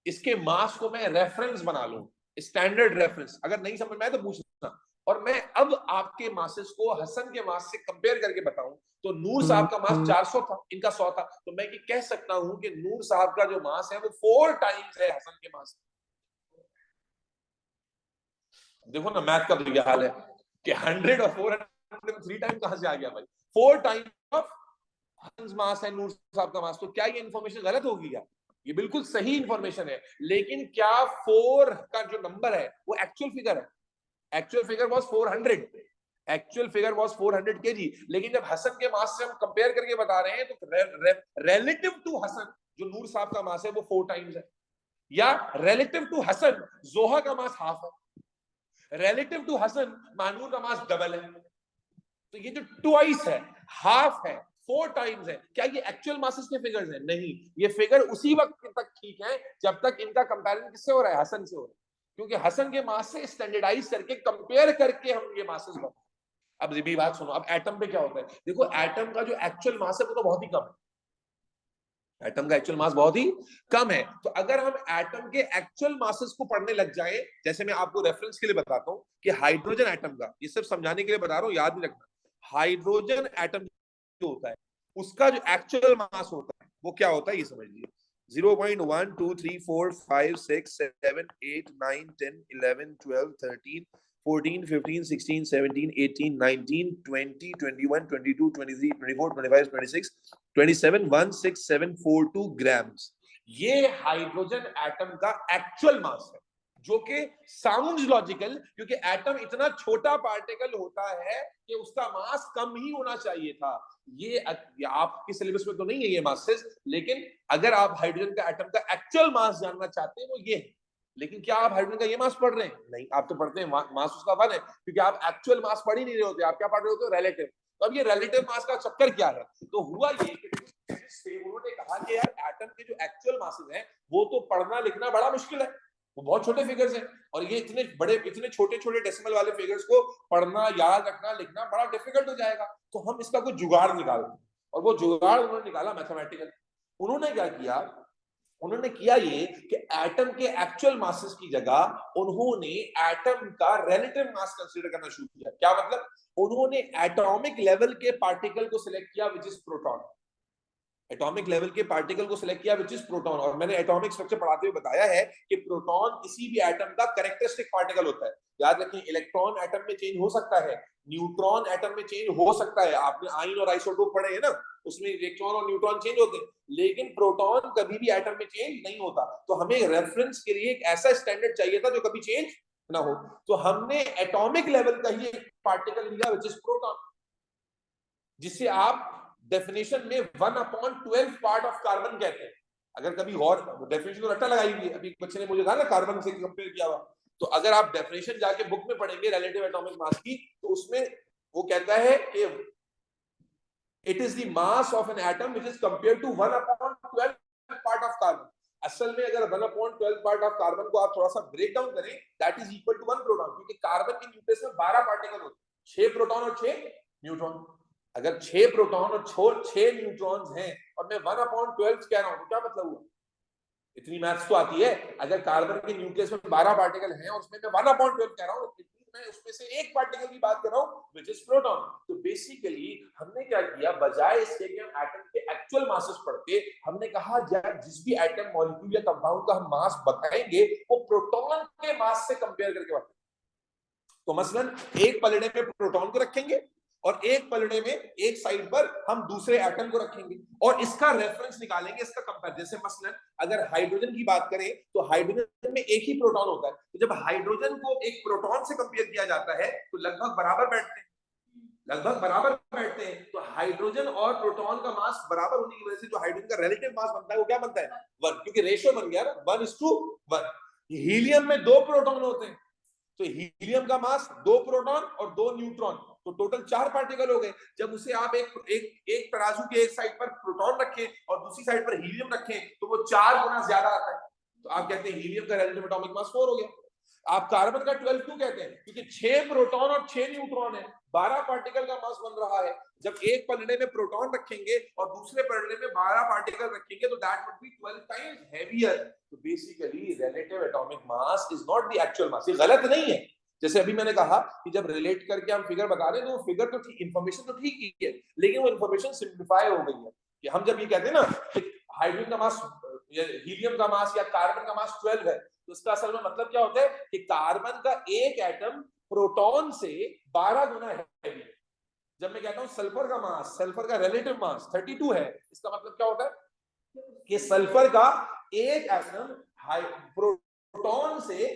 इसके मास को मैं रेफरेंस बना लूं, स्टैंडर्ड रेफरेंस, अगर नहीं समझ में आए तो पूछना, और मैं अब आपके मासेस को हसन के मास से कंपेयर करके बताऊं, तो नूर साहब का मास 400 था, इनका 100 था, तो मैं ये कह सकता हूं कि नूर साहब का जो मास है वो 4 टाइम्स है हसन के मास। देखो ना मैथ का तो हाल है कि 100 और 403 टाइम कहां से आ गया भाई? 4 टाइम ऑफ हसन मास है नूर साहब का मास। तो क्या ये इंफॉर्मेशन गलत होगी क्या? ये बिल्कुल सही इंफॉर्मेशन है, लेकिन क्या 4 का जो नंबर है वो एक्चुअल फिगर है? Actual figure was 400, actual figure was 400 kg, लेकिन जब हसन के मास से हम कंपेयर करके बता रहे हैं तो रिलेटिव टू हसन जो नूर साहब का मास है वो 4 टाइम्स है, या रिलेटिव टू हसन जोहा का मास हाफ है, रिलेटिव टू हसन मानूर का मास डबल है। तो ये जो ट्वाइस है, हाफ है, 4 टाइम्स है, क्या ये एक्चुअल मासेस के फिगर्स हैं? नहीं, ये फिगर उसी वक्त तक ठीक है जब तक इनका कंपैरिजन किससे हो रहा है? हसन से हो रहा है, क्योंकि हसन के मास से स्टैंडर्डाइज करके कंपेयर करके हम ये मासेस बनाते हैं। अब भी बात सुनो, अब एटम पे क्या होता है? देखो एटम का जो एक्चुअल मास है वो तो बहुत ही कम है, एटम का एक्चुअल मास बहुत ही कम है। तो अगर हम एटम के एक्चुअल मासेस को पढ़ने लग जाए, जैसे मैं आपको रेफरेंस के लिए बताता हूं कि हाइड्रोजन एटम का, ये सिर्फ समझाने के लिए बता रहा हूं, याद नहीं रखना, हाइड्रोजन एटम जो होता है उसका जो एक्चुअल मास होता है वो क्या होता है ये समझिए। 0.1 2 3 4 5 6 7 8 9 10 11 12 13 14 15 16 17 18 19 20 21 22 23 24 25 26 27 16742 ग्राम्स। ये हाइड्रोजन एटम का एक्चुअल मास है, जो कि साउंड्स लॉजिकल, क्योंकि एटम इतना छोटा पार्टिकल होता है कि उसका मास कम ही होना चाहिए था। ये आपके सिलेबस में तो नहीं है ये मासेस, लेकिन अगर आप हाइड्रोजन का एटम का एक्चुअल मास जानना चाहते हैं वो ये है। लेकिन क्या आप हाइड्रोजन का ये मास पढ़ रहे हैं? नहीं, आप तो पढ़ते हैं मास उसका वन है, क्योंकि आप एक्चुअल मास पढ़ ही नहीं रहे होते, आप क्या पढ़ रहे होते हो? रिलेटिव। तो अब ये रिलेटिव मास का चक्कर क्या है? तो हुआ ये कि उन्होंने कहा कि यार एटम के जो एक्चुअल मासेस हैं वो तो पढ़ना लिखना बड़ा मुश्किल है, वो बहुत छोटे फिगर्स हैं, और ये इतने बड़े इतने छोटे छोटे डेसिमल वाले फिगर्स को पढ़ना याद रखना लिखना बड़ा डिफिकल्ट हो जाएगा। तो हम इसका कोई जुगाड़ निकालते हैं, और वो जुगाड़ उन्होंने निकाला मैथमेटिकल। उन्होंने क्या किया? उन्होंने किया ये कि एटम के एक्चुअल मासेस की जगह उन्होंने एटम का रिलेटिव मास कंसीडर करना शुरू किया। क्या मतलब? उन्होंने एटॉमिक लेवल के पार्टिकल को सिलेक्ट किया which is proton. Atomic level के पार्टिकल को सिलेक्ट किया विच इज प्रोटॉन। और मैंने एटॉमिक स्ट्रक्चर पढ़ाते हुए बताया है कि प्रोटॉन किसी भी एटम का कैरेक्टरिस्टिक पार्टिकल होता है। याद रखें, इलेक्ट्रॉन एटम में चेंज हो सकता है, न्यूट्रॉन एटम में चेंज हो सकता है, आपने आयन और आइसोटोप पढ़े हैं ना, उसमें इलेक्ट्रॉन और न्यूट्रॉन चेंज होते हैं, लेकिन प्रोटॉन कभी भी एटम में चेंज नहीं होता। तो हमें रेफरेंस के लिए एक ऐसा स्टैंडर्ड चाहिए था जो कभी चेंज ना हो। तो हमने एटॉमिक लेवल का ही एक पार्टिकल लिया विच इज प्रोटॉन, जिसे आप डेफिनेशन में 1/12 पार्ट ऑफ कार्बन कहते हैं। अगर कभी और डेफिनेशन तो रट्टा लगाई हुई है, अभी बच्चे ने मुझे कहा ना कार्बन से कंपेयर किया हुआ, तो अगर आप डेफिनेशन जाके बुक में पढ़ेंगे रिलेटिव एटॉमिक मास की, तो उसमें वो कहता है कि it is the mass of an atom which is compared to 1/12 part of carbon. असल में अगर 1/12 पार्ट ऑफ कार्बन को आप थोड़ा सा ब्रेक डाउन करें, that is equal to 1 proton, क्योंकि कार्बन के न्यूक्लियस में 12 पार्टिकल होते हैं, 6 प्रोटॉन और 6 न्यूट्रॉन। अगर 6 प्रोटॉन और 6 न्यूट्रॉन्स हैं और मैं 1/12 कह रहा हूं, तो क्या मतलब हुआ? इतनी मैथ्स तो आती है। अगर कार्बन के न्यूक्लियस में 12 पार्टिकल हैं और उसमें मैं 1/12 कह रहा हूं, मैं उसमें से एक पार्टिकल की बात कर रहा हूं व्हिच इज प्रोटॉन। तो बेसिकली हमने क्या किया, बजाय इसके कि हम एटम के एक्चुअल मासेस पढ़ते, हमने कहा यार जिस भी एटम मॉलिक्यूल या कंपाउंड का हम मास बताएंगे वो प्रोटॉन के मास से कंपेयर करके बताएंगे। तो मसलन एक पलड़े में प्रोटॉन को रखेंगे और एक पलड़े में एक साइड पर हम दूसरे एटम को रखेंगे और इसका रेफरेंस निकालेंगे, इसका कंपेयर। जैसे मसलन अगर हाइड्रोजन की बात करें तो हाइड्रोजन में एक ही प्रोटॉन होता है, तो जब हाइड्रोजन को एक प्रोटॉन से कंपेयर किया जाता है तो लगभग बराबर बैठते हैं, लगभग बराबर बैठते हैं। तो हाइड्रोजन और प्रोटॉन का मास बराबर होने की वजह से जो हाइड्रोजन का रिलेटिव मास बनता है वो क्या बनता है? 1, क्योंकि रेशियो बन गया ना 1:1। हीलियम में 2 प्रोटॉन होते हैं, तो हीलियम का मास 2 प्रोटॉन और 2 न्यूट्रॉन, तो टोटल 4 पार्टिकल हो गए। जब उसे आप एक तराजू के एक साइड पर प्रोटॉन रखें और दूसरी साइड पर हीलियम रखें तो वो 4 गुना ज्यादा आता है। तो आप कहते हैं हीलियम का रिलेटिव एटॉमिक मास 4 हो गया। आप कार्बन का 12 क्यों कहते हैं? क्योंकि 6 प्रोटॉन और 6 न्यूट्रॉन है, 12 पार्टिकल का मास बन रहा है। जब एक पलड़े में प्रोटॉन रखेंगे और दूसरे पलड़े में 12 पार्टिकल रखेंगे तो that would be 12 times heavier. तो basically relative atomic mass is not the actual mass. ये गलत नहीं है। जैसे अभी मैंने कहा कि जब रिलेट करके हम फिगर बता रहे हैं तो वो फिगर तो ठीक, इंफॉर्मेशन तो ठीक ही है, लेकिन वो इंफॉर्मेशन सिंप्लीफाई हो गई है। कि हम जब ये कहते हैं ना कि हाइड्रोजन का मास या हीलियम का मास या कार्बन का मास 12 है, तो इसका असल में मतलब क्या होता है कि कार्बन का एक एटम प्रोटॉन से 12 गुना हैवी। जब मैं कहता हूं सल्फर का मास, सल्फर का रिलेटिव मास 32 है, इसका मतलब क्या होता है कि सल्फर का एक एटम प्रोटॉन से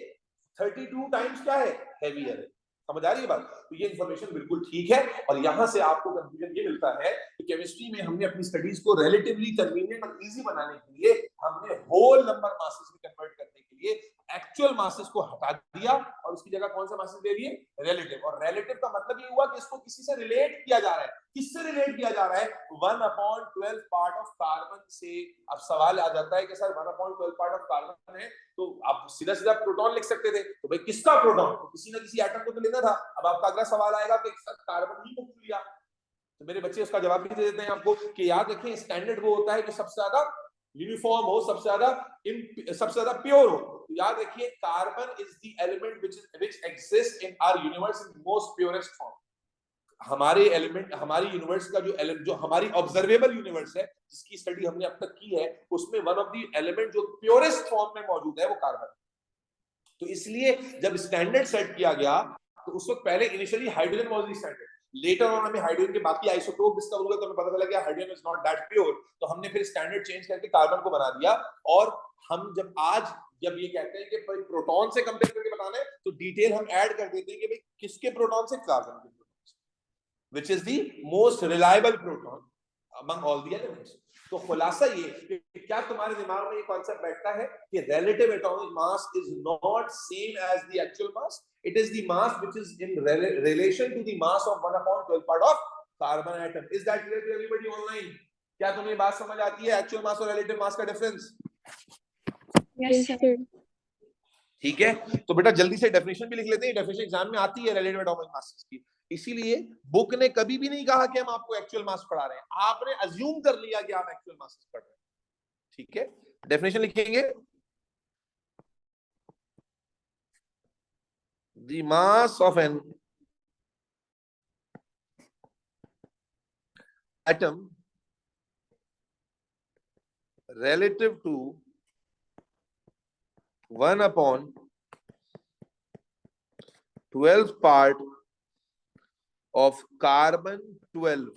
32 टाइम्स क्या है? हेवियर है। समझ आ रही है बात? तो ये इंफॉर्मेशन बिल्कुल ठीक है। और यहां से आपको कंफ्यूजन ये मिलता है कि केमिस्ट्री में हमने अपनी स्टडीज को रिलेटिवली कन्वीनियंट और इजी बनाने के लिए हमने होल नंबर मासेस में कन्वर्ट करने के लिए एक्चुअल मासेस को हटा दिया और उसकी जगह कौन सा मासेस दे दिए? रिलेटिव। और रिलेटिव का मतलब ये हुआ कि इसको किसी से रिलेट किया जा रहा है। किससे रिलेट किया जा रहा है? 1/12 पार्ट ऑफ कार्बन से। अब सवाल आ जाता है कि सर 1/12 पार्ट ऑफ कार्बन है तो आप सीधा सीधा प्रोटॉन लिख सकते थे, तो भाई किसका प्रोटॉन? तो किसी ना किसी एटम को तो लेना था। अब आपका अगला सवाल आएगा कि कार्बन ही क्यों लिया? तो मेरे बच्चे उसका जवाब भी दे देते हैं आपको कि याद रखें स्टैंडर्ड वो होता है कि सबसे ज्यादा यूनिफॉर्म हो, सबसे ज्यादा प्योर हो। तो याद रखिए carbon is the element which exist in our universe in most purest form. हमारे एलिमेंट, हमारी यूनिवर्स का जो हमारी ऑब्जर्वेबल यूनिवर्स है, जिसकी स्टडी हमने अब तक की है, उसमें वन ऑफ द एलिमेंट जो प्योरेस्ट फॉर्म में मौजूद है वो कार्बन। तो इसलिए जब स्टैंडर्ड सेट किया गया तो उस वक्त पहले initially hydrogen was the standard, later on हमें हाइड्रोजन के बाकी आइसोटोप डिस्कवर हुए तो हमें पता चला कि hydrogen is not that pure, तो हमने फिर स्टैंडर्ड चेंज करके कार्बन को बना दिया। और हम जब ये कहते हैं कि प्रोटॉन से कंपेयर करके बताना है तो डिटेल हम ऐड कर देते हैं कि भाई किसके प्रोटॉन से, कार्बन के प्रोटॉन से, which is the most reliable proton among all the elements। तो खुलासा ये कि क्या तुम्हारे दिमाग में ये कॉन्सेप्ट बैठता है कि relative atomic mass is not same as the actual mass, it is the mass which is in relation to the mass of 1/12 part of carbon atom। Is that clear to everybody online? क्या तुम्हें बात समझ आती है actual mass और relative mass का difference? Yes, sir. ठीक है, तो बेटा जल्दी से डेफिनेशन भी लिख लेते हैं, डेफिनेशन एग्जाम में आती है रिलेटिव एटॉमिक मास की। इसीलिए बुक ने कभी भी नहीं कहा कि हम आपको एक्चुअल मास पढ़ा रहे हैं, आपने अज्यूम कर लिया कि आप एक्चुअल मास पढ़ रहे हैं। ठीक है, डेफिनेशन लिखेंगे, the mass of an atom relative to 1/12 part of carbon 12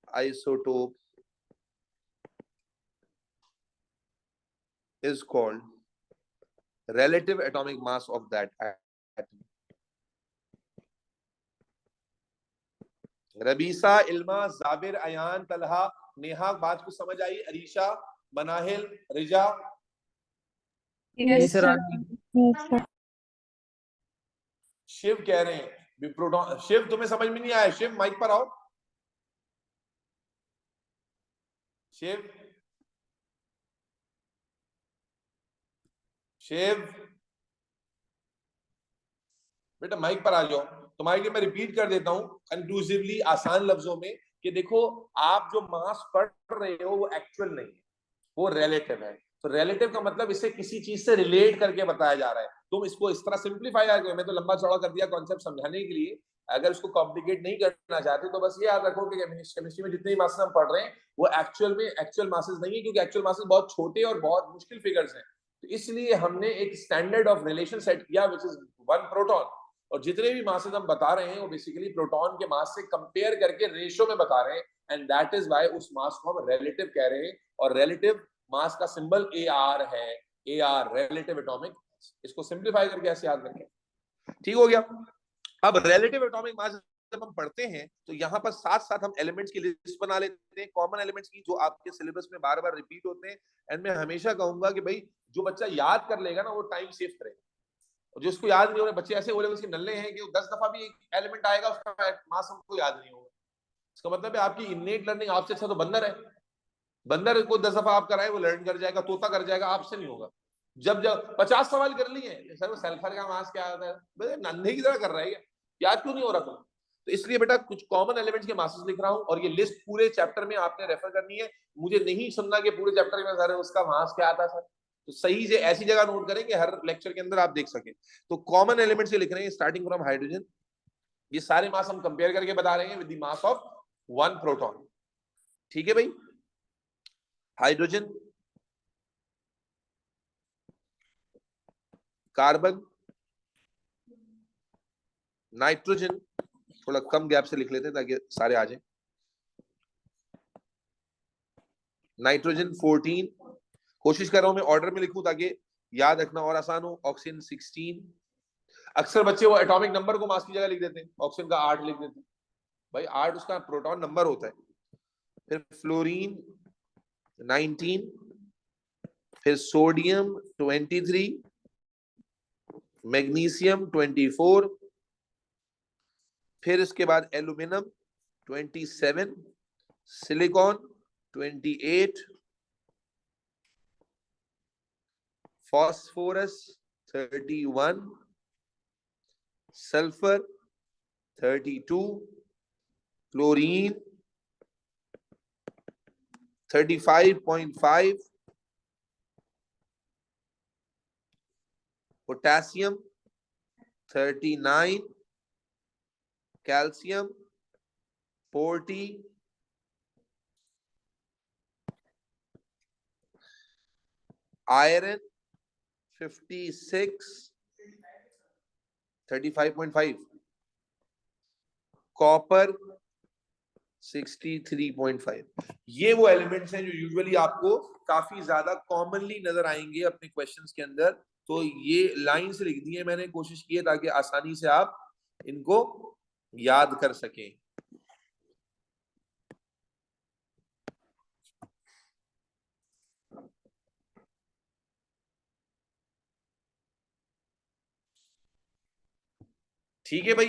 isotope is called relative atomic mass of that atom। Rabisa, Ilma, Jabir, Ayan, Talha, Neha, बात को समझ आई? अरीशा, मनाहिल, रिजा? Yes, sir. शिव कह रहे हैं प्रोटॉन। शिव तुम्हें समझ में नहीं आया? शिव माइक पर आओ। शिव, शिव बेटा माइक पर आ जाओ। तुम्हारे लिए मैं रिपीट कर देता हूं कंक्लूसिवली, आसान लफ्जों में, कि देखो आप जो मास पढ़ रहे हो वो एक्चुअल नहीं है, वो रिलेटिव है। तो रिलेटिव का मतलब इसे किसी चीज से रिलेट करके बताया जा रहा है। तुम इसको इस तरह सिंप्लीफाई करो, मैं तो लंबा चौड़ा कर दिया कॉन्सेप्ट समझाने के लिए, अगर इसको कॉम्प्लिकेट नहीं करना चाहते तो बस ये याद रखो कि केमिस्ट्री में जितने मासेस हम पढ़ रहे हैं वो एक्चुअल में एक्चुअल मासेस नहीं है, क्योंकि एक्चुअल मासेस बहुत छोटे और बहुत मुश्किल फिगर्स हैं। तो इसलिए हमने एक स्टैंडर्ड ऑफ रिलेशन सेट किया विच इज 1 प्रोटॉन, और जितने भी मासेस हम बता रहे हैं वो बेसिकली प्रोटॉन के मास से कंपेयर करके रेशियो में बता रहे हैं, एंड दैट इज व्हाई उस मास को हम रिलेटिव कह रहे हैं। और रिलेटिव मास का सिंबल AR है, AR रिलेटिव एटॉमिक। इसको सिंप्लीफाई करके ऐसे याद रखें, ठीक हो गया। अब रिलेटिव एटॉमिक मास जब हम पढ़ते हैं तो यहाँ पर साथ साथ हम एलिमेंट्स की लिस्ट बना लेते हैं, कॉमन एलिमेंट्स की, जो आपके सिलेबस में बार बार रिपीट होते हैं। एंड मैं हमेशा कहूंगा कि भाई जो बच्चा याद कर लेगा ना वो टाइम सेव करेगा, और जिसको याद नहीं हो रहा, बच्चे ऐसे हो उसके नल्ले हैं कि 10 दफा भी एक एलिमेंट आएगा उसका मास हमको याद नहीं होगा। इसका मतलब है आपकी इननेट लर्निंग आपसे अच्छा तो बंदर है। बंदर को 10 दफा आप कराए वो लर्न कर जाएगा, तोता कर जाएगा, आपसे नहीं होगा। जब 50 सवाल कर लिए सर सल्फर का मास क्या होता है, नन्हे की तरह कर रहा है, याद क्यों नहीं हो रहा तुम? तो इसलिए बेटा कुछ कॉमन एलिमेंट्स के मासेस लिख रहा हूं, और ये लिस्ट पूरे चैप्टर में आपने रेफर करनी है। मुझे नहीं सुनना कि पूरे चैप्टर में सर उसका मास क्या आता सर, तो सही से ऐसी जगह नोट करें कि हर लेक्चर के अंदर आप देख सकें। तो कॉमन एलिमेंट्स लिख रहे हैं स्टार्टिंग फ्रॉम हाइड्रोजन, ये सारे मास हम कंपेयर करके बता रहे हैं with the mass of 1 proton. ठीक है भाई, हाइड्रोजन, कार्बन, नाइट्रोजन, थोड़ा कम गैप से लिख लेते हैं ताकि सारे आ जाए। नाइट्रोजन 14, कोशिश कर रहा हूं मैं ऑर्डर में लिखूं ताकि याद रखना और आसान हो। ऑक्सीजन 16, अक्सर बच्चे वो एटॉमिक नंबर को मास की जगह लिख देते हैं, ऑक्सीजन का 8 लिख देते हैं, भाई 8 उसका प्रोटॉन नंबर होता है। फिर फ्लोरीन 19, फिर सोडियम 23, मैग्नीशियम 24, फिर इसके बाद aluminium 27, silicon 28, phosphorus 31, sulphur 32, chlorine 35.5, potassium 39, calcium 40, iron 56, 35.5, copper 63.5। ये वो एलिमेंट्स हैं जो यूजुअली आपको काफी ज्यादा कॉमनली नजर आएंगे अपने क्वेश्चंस के अंदर। तो ये लाइन से लिख दिए मैंने, कोशिश की है ताकि आसानी से आप इनको याद कर सकें। ठीक है भाई,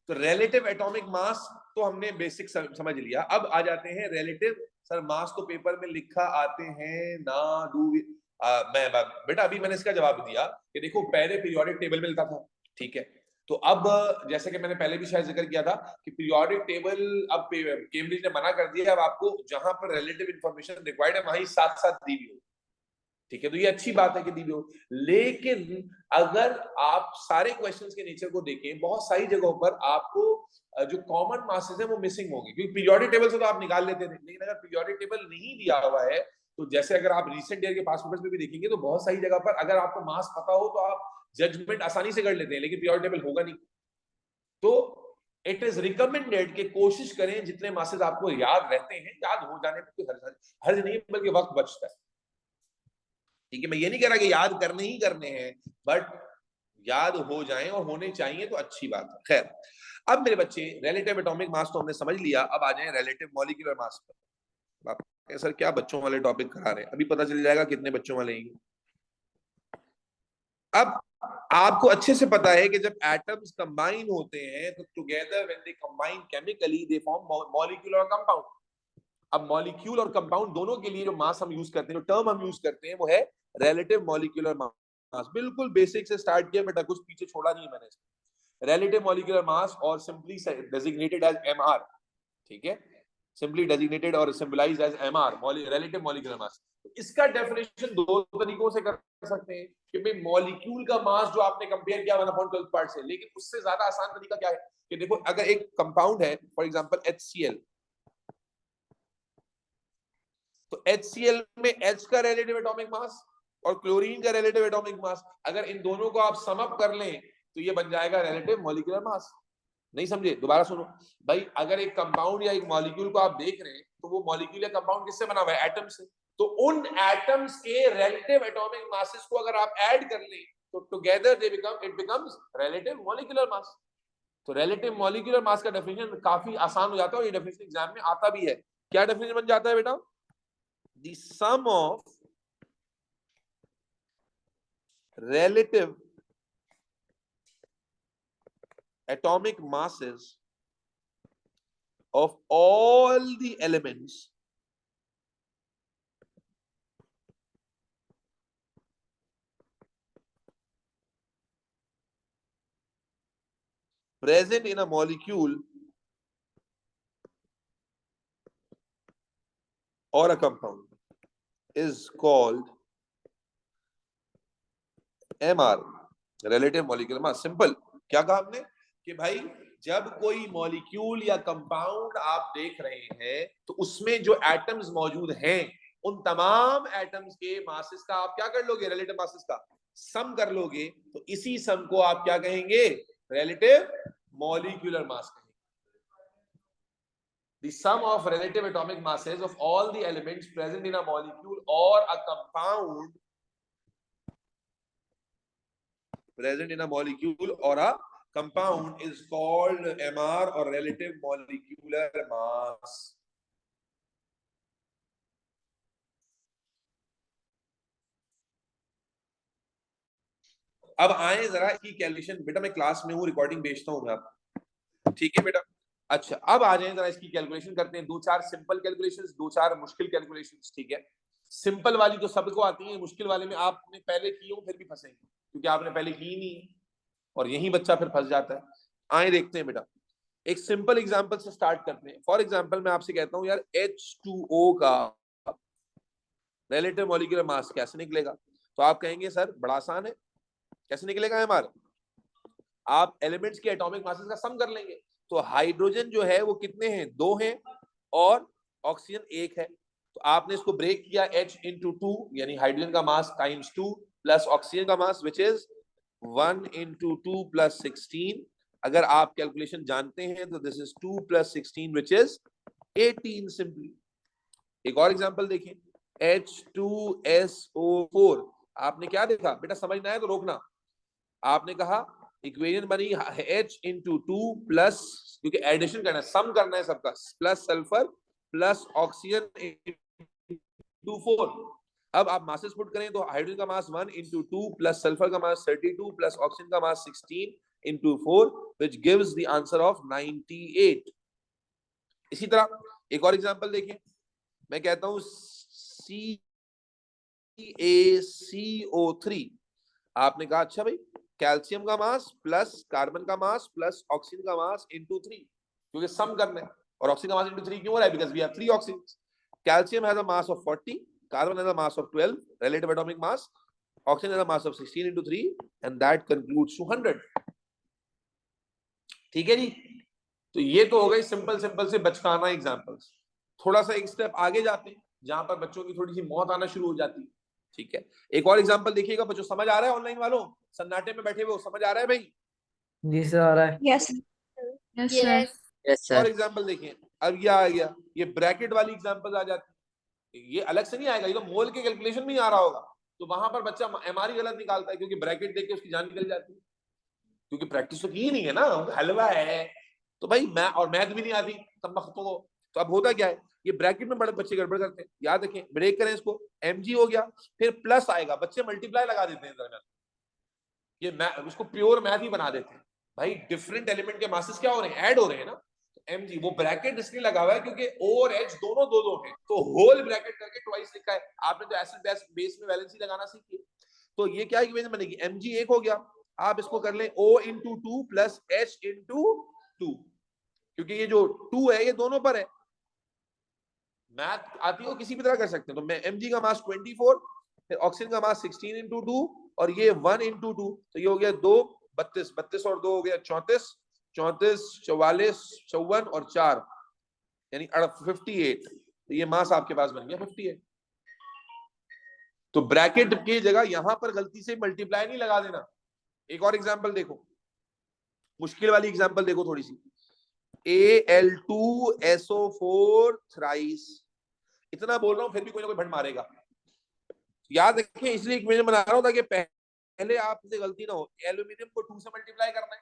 तो रिलेटिव एटॉमिक मास तो हमने बेसिक समझ लिया। अब आ जाते हैं रिलेटिव। सर मास तो पेपर में लिखा आते हैं ना, डू मैं बेटा अभी मैंने इसका जवाब दिया कि देखो पहले पीरियोडिक टेबल मिलता था, ठीक है। तो अब जैसे कि मैंने पहले भी शायद जिक्र किया था कि पीरियोडिक टेबल अब कैम्ब्रिज ने मना कर दिया, अब आपको जहां पर रिलेटिव इंफॉर्मेशन रिक्वायर्ड है वहीं साथ साथ दी हुई हो, ठीक है। तो ये अच्छी बात है कि दी हो, लेकिन अगर आप सारे क्वेश्चंस के नेचर को देखें, बहुत सारी जगहों पर आपको जो कॉमन मासेस है वो मिसिंग होंगे, क्योंकि पीरियोडिक टेबल से तो आप निकाल लेते थे। लेकिन अगर पीरियोडिक टेबल नहीं दिया हुआ है, तो जैसे अगर आप रिसेंट ईयर के पास पेपर्स में भी देखेंगे तो बहुत सारी जगह पर अगर आपको मास पता हो तो आप जजमेंट आसानी से कर लेते हैं, लेकिन पीरियोडिक टेबल होगा नहीं। तो इट इज रिकमेंडेड कि कोशिश करें जितने मासेस आपको याद रहते हैं, याद हो जाने में कोई हर्ज नहीं, बल्कि वक्त बचता है, ठीक है। मैं ये नहीं कह रहा कि याद करने ही करने हैं, बट याद हो जाएं और होने चाहिए तो अच्छी बात है। खैर, अब मेरे बच्चे रिलेटिव एटॉमिक मास तो हमने समझ लिया, अब आ जाएं रिलेटिव मॉलिक्यूलर मास पर। आप सर क्या बच्चों वाले टॉपिक करा रहे हैं, अभी पता चल जाएगा कितने बच्चों वाले हैं। अब आपको अच्छे से पता है कि जब एटम्स कंबाइन होते हैं तो together when they combine chemically they form molecule और कंपाउंड। अब मॉलिक्यूल और कंपाउंड दोनों के लिए जो मास हम यूज करते हैं, जो टर्म हम यूज करते हैं, वो है रिलेटिव मॉलिक्यूलर मास। बिल्कुल बेसिक से स्टार्ट किया बेटा, कुछ पीछे छोड़ा नहीं है मैंने। रिलेटिव मॉलिक्यूलर मास और सिंपली डेजिग्नेटेड एज एमआर, ठीक है, सिंपली डेजिग्नेटेड और symbolised as MR, relative molecular mass. इसका डेफिनेशन दो तरीकों से कर सकते हैं कि भाई मॉलिक्यूल का मास जो आपने कंपेयर किया 1/12 पार्ट से, लेकिन उससे ज्यादा आसान तरीका क्या है कि देखो अगर एक कंपाउंड है फॉर एग्जांपल HCl, तो HCl में H का रिलेटिव एटॉमिक मास और क्लोरीन का रिलेटिव एटॉमिक मास, अगर इन दोनों को आप सम अप कर लें तो ये बन जाएगा रिलेटिव मॉलिक्यूलर मास। नहीं समझे, दोबारा सुनो भाई। अगर एक कंपाउंड या एक मॉलिक्यूल को आप देख रहे हैं तो वो मॉलिक्यूल या कंपाउंड किससे बना हुआ है? एटम से। तो उन एटम्स के रिलेटिव एटॉमिक मासेस को अगर आप ऐड कर लें तो together they become, it becomes relative molecular मास। तो रिलेटिव मॉलिक्यूलर मास का डेफिनेशन काफी आसान हो जाता है और ये डेफिनेशन एग्जाम में आता भी है। क्या डेफिनेशन बन जाता है बेटा? The sum of relative atomic masses of all the elements present in a molecule or a compound is called MR, relative molecular mass. Simple, क्या कहा हमने कि भाई जब कोई मॉलिक्यूल या कंपाउंड आप देख रहे हैं तो उसमें जो एटम्स मौजूद हैं उन तमाम एटम्स के मासेस का आप क्या कर लोगे? रिलेटिव मासेस का सम कर लोगे, तो इसी सम को आप क्या कहेंगे? रिलेटिव मॉलिक्यूलर मास कहेंगे। The sum of relative atomic masses of all the elements present in a molecule or a compound present in a molecule or a compound is called MR or relative molecular mass. अब आए जरा इसकी calculation. बेटा मैं class में हूँ, recording भेजता हूँ मैं आपको, ठीक है बेटा? अच्छा, अब आ जाए जरा इसकी कैलकुलेशन करते हैं। दो चार सिंपल कैलकुलेशंस, दो चार मुश्किल कैलकुलेशंस, ठीक है। सिंपल वाली तो सबको आती है, मुश्किल वाले में आपने पहले की हो फिर भी फंसेंगे क्योंकि आपने पहले की नहीं और यही बच्चा फिर फंस जाता है। आए देखते हैं बेटा, एक सिंपल एग्जांपल से स्टार्ट करते हैं। फॉर एग्जांपल मैं आपसे कहता हूं यार H2O का रिलेटिव मॉलिक्यूलर मास कैसे निकलेगा? तो आप कहेंगे सर बड़ा आसान है, कैसे निकलेगा हमारा? आप एलिमेंट्स के एटॉमिक मासेस का सम कर लेंगे। तो हाइड्रोजन जो है वो कितने हैं, 2 हैं, और ऑक्सीजन 1 है। तो आपने इसको ब्रेक किया H into 2, यानी हाइड्रोजन का मास टाइम्स 2 प्लस ऑक्सीजन का मास विच इज 1 into 2 plus 16। अगर आप कैलकुलेशन जानते हैं तो this is 2 plus 16 which is 18 simply. एक और एग्जांपल देखें, H2SO4। आपने क्या देखा बेटा, समझना है तो रोकना। आपने कहा इक्वेशन बनी H into 2 प्लस, क्योंकि एडिशन करना है, सम करना है सबका, plus sulphur plus oxygen into 4। अब आप मासेस पुट करें तो हाइड्रोजन का मास 1 into 2 प्लस सल्फर का मास 32 प्लस ऑक्सीजन का मास 16 into 4 which gives the answer of 98। इसी तरह एक और एग्जांपल देखें, मैं कहता हूं CaCO3। आपने कहा अच्छा भाई, कैल्शियम का मास प्लस कार्बन का मास प्लस ऑक्सीजन का मास into 3, क्योंकि सम करना है। और ऑक्सीजन का मास into 3 क्यों हो रहा है, because we have 3 oxygen. Calcium has a mass of 40, carbon has a mass of 12 relative atomic mass, oxygen has a mass of 16 into 3, and that concludes to 100। ठीक है जी। तो ये तो हो गई सिंपल से बचकाना एग्जांपल्स। थोड़ा सा एक स्टेप आगे जाते हैं जहां पर बच्चों की थोड़ी सी मौत आना शुरू हो जाती है। ठीक है, एक और एग्जांपल देखिएगा बच्चों, समझ आ रहा है ऑनलाइन वालों, सन्नाटे में बैठे हुए, समझ आ रहा है भाई? जी सर आ रहा है। Yes yes sir. यस और सर। एग्जांपल देखें, अब ये आ गया, ये ब्रैकेट वाली एग्जांपल आ जाती है। ये अलग से नहीं आएगा, ये तो मोल के कैलकुलेशन में ही आ रहा होगा, तो वहां पर बच्चा एमआर गलत निकालता है, क्योंकि ब्रैकेट देख के उसकी जान निकल जाती है, क्योंकि प्रैक्टिस तो की ही नहीं है ना, हलवा है। तो भाई मैथ भी नहीं आती तब वक्तों को। तो अब होता क्या है, ये ब्रैकेट में बड़े बच्चे गड़बड़ करते हैं। याद रखें, ब्रेक करें इसको, mg हो गया, फिर प्लस आएगा, बच्चे मल्टीप्लाई लगा देते हैं दरमियान, ये उसको प्योर मैथ ही बना देते हैं। भाई डिफरेंट एलिमेंट के मासेस क्या हो रहे हैं, ऐड हो रहे हैं ना। mg, वो ब्रैकेट इसलिए लगा हुआ है क्योंकि O और H दोनों दो दो हैं, तो होल ब्रैकेट करके ट्वाइस लिखा है। आपने तो एसिड बेस में वैलेंसी लगाना सीखी। तो ये क्या इक्वेशन बनेगी, mg 1 हो गया, आप इसको कर लें O into 2 plus H into 2, क्योंकि ये जो 2 है ये दोनों पर है। मैथ आती हो किसी भी तरह कर सकते हैं। तो मैं mg का मास 24, फिर ऑक्सीजन का मास 16 into 2, और ये 1 into 2, तो ये हो गया 2, 32, 32 और 2 हो गया 34, 34, 44, 54 और 4 यानी 58। तो ये मास आपके पास बन गया 58। तो ब्रैकेट की जगह यहां पर गलती से मल्टीप्लाई नहीं लगा देना। एक और एग्जांपल देखो, मुश्किल वाली एग्जांपल देखो थोड़ी सी, Al2SO4 थ्राइस। इतना बोल रहा हूं फिर भी कोई ना कोई भंड मारेगा। याद रखें, इसलिए इक्वेशन बना रहा हूं ताकि पहले आपसे गलती ना हो। एल्यूमिनियम को 2 से मल्टीप्लाई करना है,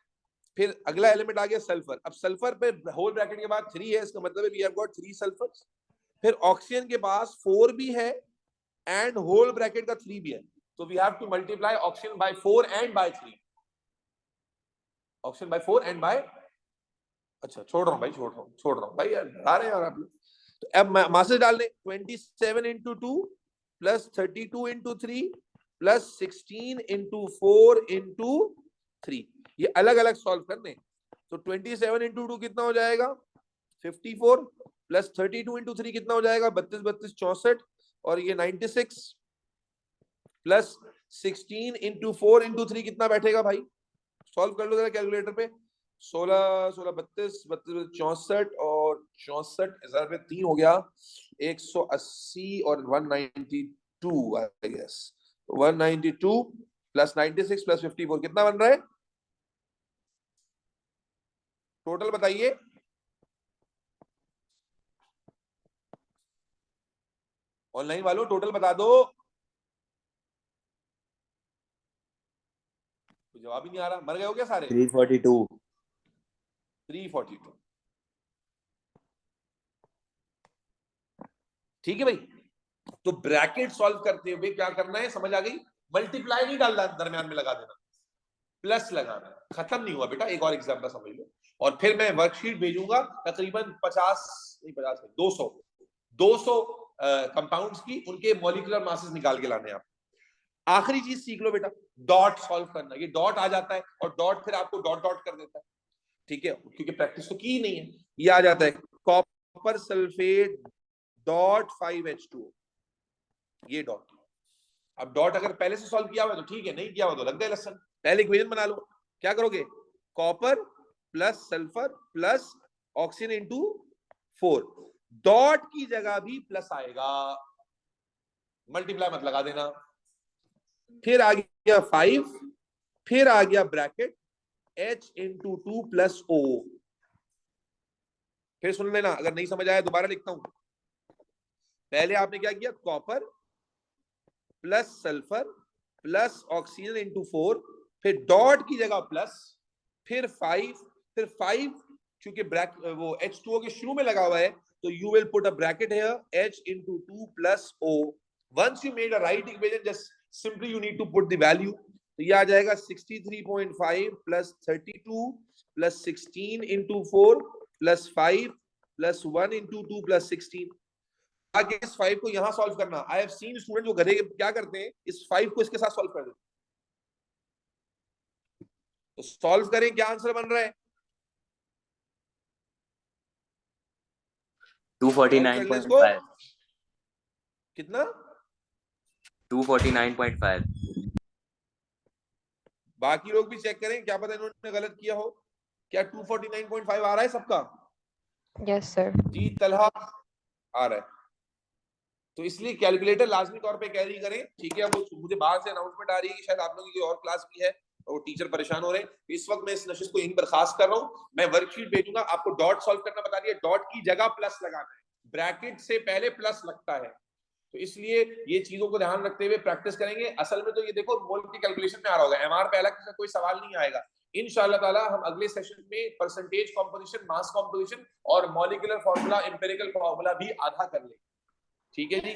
फिर अगला एलिमेंट आ गया सल्फर। अब सल्फर पे होल ब्रैकेट के बाद 3 है, इसका मतलब है वी हैव गॉट 3 सल्फर्स। फिर ऑक्सीजन के पास 4 भी है एंड होल ब्रैकेट का 3 भी है, तो we have to multiply oxygen by 4 and by 3। Oxygen by 4 and by, अच्छा छोड़ रहा हूं भाई, छोड़ रहा हूं भाई, यार बता रहे हैं यार आप लोग। तो अब मासेस डाल दें, 27 into 2 plus 32 into 3 plus 16 into 4 into 3, ये अलग अलग सॉल्व करने। तो 27 into 2 कितना हो जाएगा, 54, प्लस 32 into 3 कितना हो जाएगा, 32 32 64, और ये 96, प्लस 16 into 4 into 3 कितना बैठेगा भाई, सॉल्व कर लो जरा कैलकुलेटर पे। 16 16 32 32 64 और 64 हजार पे 3 हो गया 180 और 192 आई गेस। 192 प्लस 96 प्लस 54 कितना बन रहा है, टोटल बताइए। ऑनलाइन वालों टोटल बता दो, जवाब ही नहीं आ रहा, मर गए हो क्या सारे? 342। 342। ठीक है भाई। तो ब्रैकेट सॉल्व करते हुए क्या करना है, समझ आ गई? मल्टीप्लाई नहीं डालना, दरमियान में लगा देना, प्लस लगाना। खत्म नहीं हुआ बेटा, एक और एग्जांपल समझ लो, और फिर मैं वर्कशीट भेजूंगा तकरीबन 200 कंपाउंड्स की, उनके मॉलिक्यूलर मासेस निकाल के लाने हैं आप। आखिरी चीज सीख लो बेटा, डॉट सॉल्व करना। ये डॉट आ जाता है और डॉट फिर आपको डॉट डॉट कर देता है, ठीक है, क्योंकि प्रैक्टिस तो की ही नहीं है। ये आ जाता है कॉपर सल्फेट डॉट 5H2, ये डॉट। अब डॉट अगर पहले से सॉल्व किया हुआ तो ठीक है, नहीं किया हुआ तो लग गए लसन। पहले इक्वेशन बना लो, क्या करोगे, copper plus sulphur plus oxygen into 4। Dot की जगह भी प्लस आएगा, मल्टीप्लाई मत लगा देना। फिर आ गया 5, फिर आ गया bracket H into 2 plus O। फिर सुन लेना, अगर नहीं समझ आया दोबारा लिखता हूं। पहले आपने क्या किया, copper plus sulphur plus oxygen into 4, फिर डॉट की जगह प्लस, फिर 5, फिर 5 क्योंकि वो H2O के शुरू में लगा हुआ है तो you will put a bracket here H into 2 plus O। Once you made a right equation, just simply you need to put the value। तो ये आ जाएगा 63.5 plus 32 plus 16 into 4 plus 5 plus 1 into 2 plus 16। आगे इस 5 को यहां solve करना। I have seen student जो घरे क्या करते हैं, इस 5 को इसके साथ सॉल्व कर देते। तो सॉल्व करें, क्या आंसर बन रहा है? 249.5। कितना? 249.5। बाकी लोग भी चेक करें, क्या पता इन्होंने गलत किया हो। क्या 249.5 आ रहा है सबका? Yes sir. जी तलहा आ रहा है, तो इसलिए कैलकुलेटर लाजमी तौर पे कैरी करें, ठीक है। अब मुझे बाहर से अनाउंसमेंट आ रही है कि शायद आप लोगों की और क्लास भी है और वो टीचर परेशान हो रहे हैं। इस वक्त मैं इस नशिस्त को यहीं पर खास कर रहा हूं। मैं वर्कशीट भेजूंगा आपको, डॉट सॉल्व करना बता दिया, डॉट की जगह प्लस लगाना है, ब्रैकेट से पहले प्लस लगता है। तो इसलिए ये चीजों को ध्यान रखते हुए प्रैक्टिस करेंगे। असल में तो ये देखो मोल की कैलकुलेशन में आ रहा होगा, एमआर पे अलग का कोई सवाल नहीं आएगा। इंशाअल्लाह ताला हम अगले सेशन में परसेंटेज कॉम्पोजिशन, मास कॉम्पोजिशन और मॉलिक्यूलर फार्मूला, एम्पिरिकल फार्मूला भी आधा कर लेंगे, ठीक है जी।